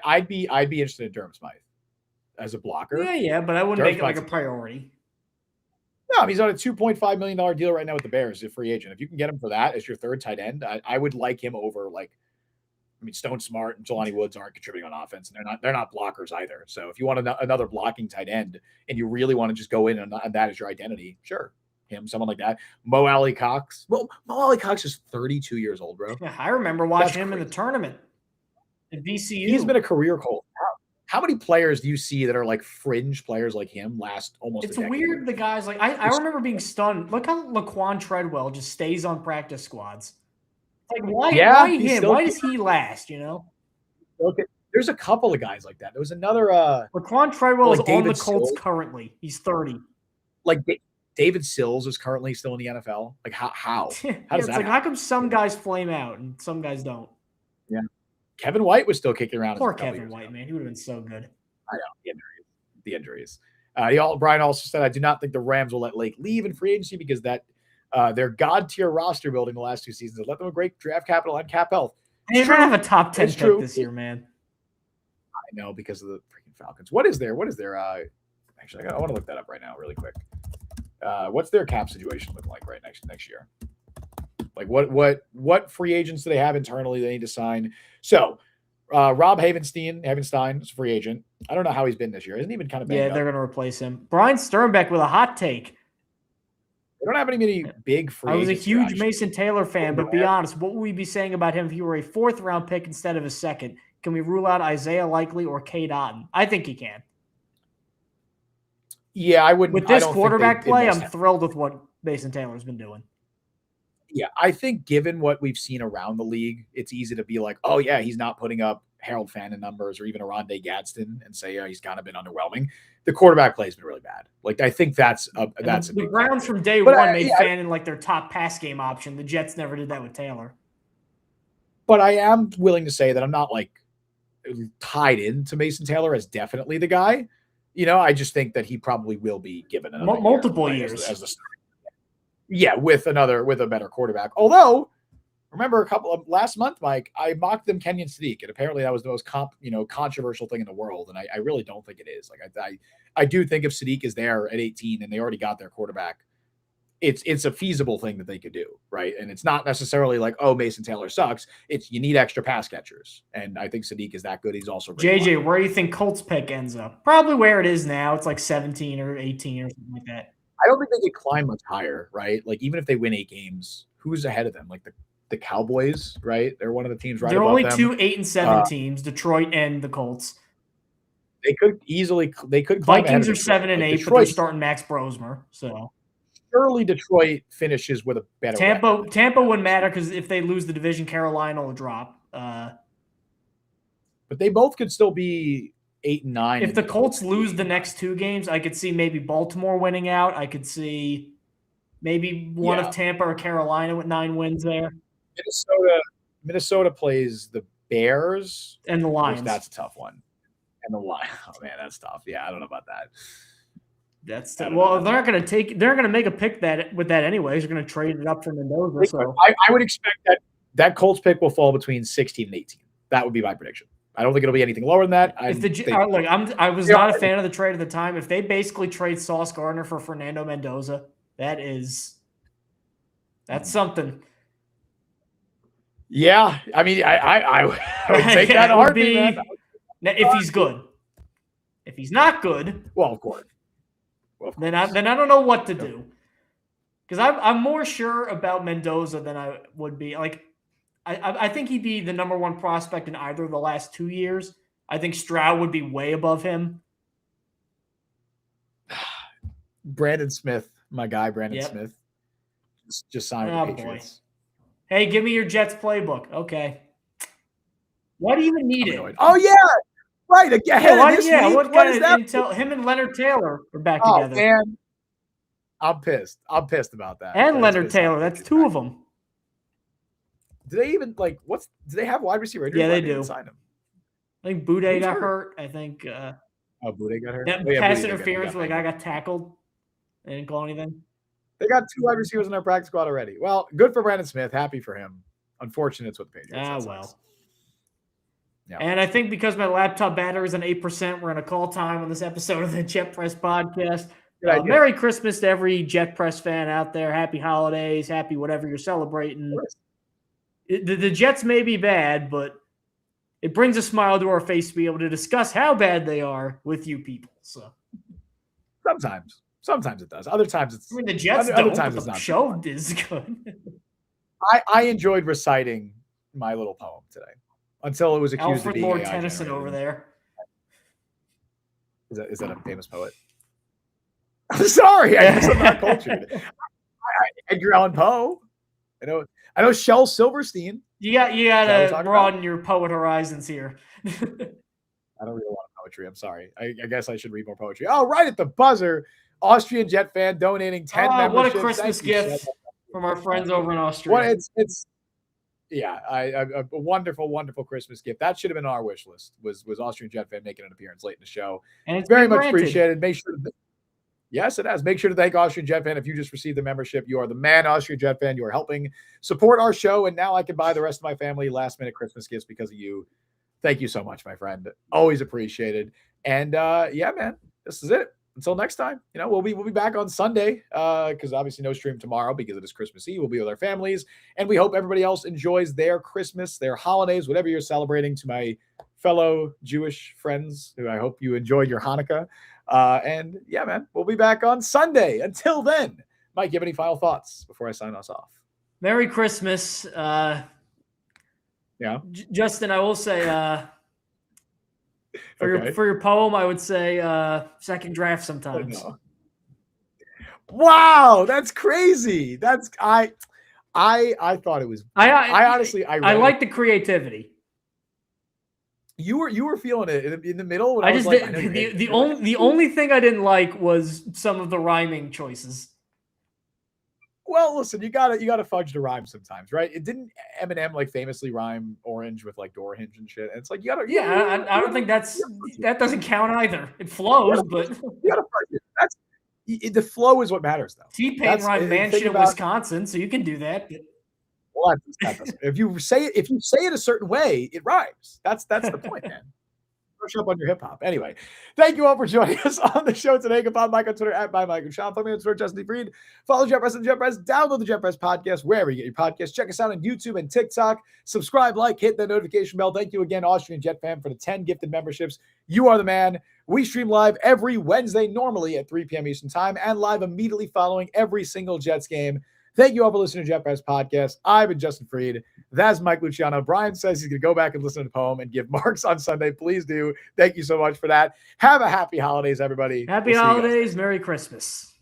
I'd be interested in Durham Smythe as a blocker. Yeah, but I wouldn't make it like a priority. No, he's on a $2.5 million deal right now with the Bears as a free agent. If you can get him for that as your third tight end, I would like him over Stone Smart and Jelani Woods aren't contributing on offense, and they're not blockers either. So if you want another blocking tight end and you really want to just go in and that is your identity, sure. Someone like that. Mo Alley Cox. Well, Mo Alley Cox is 32 years old, bro. Yeah, I remember watching him in the tournament at VCU. He's been a career Colt. How many players do you see that are like fringe players like him last almost It's a decade? Weird the guys like I remember being stunned. Look how Laquan Treadwell just stays on practice squads. Like why him? Why does he last, Okay. There's a couple of guys like that. There was another Laquan Treadwell is on the Colts currently. He's 30. Like David Sills is currently still in the NFL. Like how? How does that happen? How come some guys flame out and some guys don't? Yeah. Kevin White was still kicking around. Poor Kevin White, man. He would have been so good. I know. The injuries. Brian also said, I do not think the Rams will let Lake leave in free agency because their god-tier roster building the last 2 seasons has let them a great draft capital and cap health. They're going to have a top 10 pick this year, man. I know, because of the freaking Falcons. What is their actually, I want to look that up right now really quick. What's their cap situation look like right next year? Like what free agents do they have internally they need to sign? So Rob Havenstein is a free agent. I don't know how he's been this year. Isn't he been kind of banged up? They're going to replace him. Brian Sternbeck with a hot take. They don't have many big free agents. I was a huge Mason Taylor fan, but be honest, what would we be saying about him if he were a 4th round pick instead of a 2nd? Can we rule out Isaiah Likely or Cade Otton? I think he can. Yeah, I wouldn't. With this quarterback play, I'm thrilled with what Mason Taylor's been doing. Yeah, I think given what we've seen around the league, it's easy to be like, oh, yeah, he's not putting up Harold Fannin numbers or even Aronde Gadsden and say, he's kind of been underwhelming. The quarterback play has been really bad. Like, I think that's a the Browns from day one made Fannin like their top pass game option. The Jets never did that with Taylor. But I am willing to say that I'm not like tied into Mason Taylor as definitely the guy. I just think that he probably will be given multiple years as the starter. Yeah, with a better quarterback. Although, remember last month, Mike, I mocked them Kenyon Sadiq, and apparently that was the most controversial thing in the world, and I really don't think it is. Like I do think if Sadiq is there at 18 and they already got their quarterback, it's a feasible thing that they could do, right? And it's not necessarily like, oh, Mason Taylor sucks. It's you need extra pass catchers, and I think Sadiq is that good. He's also JJ. Where do you think Colts pick ends up? Probably where it is now. It's like 17 or 18 or something like that. I don't think they could climb much higher, right? Like even if they win 8 games, who's ahead of them? Like the Cowboys, right? They're one of the teams right above them. They're only 2 8-7 teams, Detroit and the Colts. They could climb Vikings are 7 and 8, but they're starting Max Brosmer. So surely Detroit finishes with a better Tampa wouldn't matter because if they lose the division, Carolina will drop. but they both could still be 8 and 9. If the Colts lose the next 2 games, I could see maybe Baltimore winning out. I could see maybe one of Tampa or Carolina with 9 wins there. Minnesota plays the Bears and the Lions. That's a tough one. And the Lions. Oh man, that's tough. Yeah, I don't know about that. That's well, they're not going to they're going to make a pick with that anyways. They're going to trade it up for Mendoza. So I would expect that Colts pick will fall between 16 and 18. That would be my prediction. I don't think it'll be anything lower than that. I was not a fan of the trade at the time. If they basically trade Sauce Gardner for Fernando Mendoza, that's something. Yeah, I mean, I would take that in a heartbeat, man. If he's good. If he's not good, well, of course. Then I don't know what to do, because I'm more sure about Mendoza than I would be. Like, I think he'd be the number 1 prospect in either of the last 2 years. I think Stroud would be way above him. Brandon Smith, my guy, Brandon Smith, just signed with the Patriots. Boy. Hey, give me your Jets playbook. Okay. Why do you even need it? Oh yeah. Right, again. What kind of intel? Him and Leonard Taylor are back together. Man. I'm pissed. I'm pissed about that. And Leonard Taylor. That's 2 of them. Do they even do they have wide receiver? Yeah, they do. Sign him? I think Boudet got hurt. I think. Boudet got hurt. Pass interference where the guy got tackled. They didn't call anything. They got 2 wide receivers in their practice squad already. Well, good for Brandon Smith. Happy for him. Unfortunate, it's with the Patriots. Well. Yeah. And I think because my laptop battery is on 8%, we're going to call time on this episode of the Jet Press podcast. Merry Christmas to every Jet Press fan out there. Happy holidays. Happy whatever you're celebrating. The Jets may be bad, but it brings a smile to our face to be able to discuss how bad they are with you people. So sometimes it does. Other times it's. I mean, the Jets don't. Times it's not. The show is good. I enjoyed reciting my little poem today. Until it was accused Alfred of being Lord Tennyson over there. Is that a famous poet? I'm sorry, I guess I'm not cultured. Edgar Allan Poe. I know Shel Silverstein. You got to broaden your poet horizons here. I don't read a lot of poetry. I'm sorry. I guess I should read more poetry. Oh, right at the buzzer, Austrian Jet fan donating 10 memberships. What a Christmas gift from our friends over in Austria. Well, it's. Yeah, a wonderful, wonderful Christmas gift. That should have been on our wish list. Was Austrian Jet fan making an appearance late in the show? And it's very much appreciated. Make sure. Yes, it has. Make sure to thank Austrian Jet fan if you just received the membership. You are the man, Austrian Jet fan. You are helping support our show, and now I can buy the rest of my family last-minute Christmas gifts because of you. Thank you so much, my friend. Always appreciated. And yeah, man, this is it. Until next time, we'll be back on Sunday because obviously no stream tomorrow because it is Christmas Eve. We'll be with our families, and we hope everybody else enjoys their Christmas, their holidays, whatever you're celebrating. To my fellow Jewish friends, who I hope you enjoyed your Hanukkah. And yeah, man, we'll be back on Sunday. Until then, Mike, you have any final thoughts before I sign us off? Merry Christmas. Yeah, Justin, I will say. For your poem, I would say second draft sometimes. Wow, that's crazy. I thought it was. I like the creativity. You were feeling it in the middle. When the only thing I didn't like was some of the rhyming choices. Well, listen, you gotta fudge the rhyme sometimes, right? It didn't Eminem famously rhyme orange with door hinge and shit. And it's you gotta. Yeah, I don't think that doesn't count either. It flows, but you gotta fudge it. The flow is what matters, though. T-Pain rhymed mansion in Wisconsin, so you can do that. Well, if you say it a certain way, it rhymes. That's the point, man. Brush up on your hip hop. Anyway, thank you all for joining us on the show today. You can follow Mike on Twitter at @MikeandSean. Follow me on Twitter, Justin Fried. Follow Jet Press and Jet Press. Download the Jet Press podcast wherever you get your podcasts. Check us out on YouTube and TikTok. Subscribe, hit the notification bell. Thank you again, Austrian Jet fan, for the 10 gifted memberships. You are the man. We stream live every Wednesday, normally at 3 p.m. Eastern Time, and live immediately following every single Jets game. Thank you all for listening to Jet Press Podcast. I've been Justin Fried. That's Mike Luciano. Brian says he's going to go back and listen to the poem and give marks on Sunday. Please do. Thank you so much for that. Have a happy holidays, everybody. Happy holidays. Merry Christmas.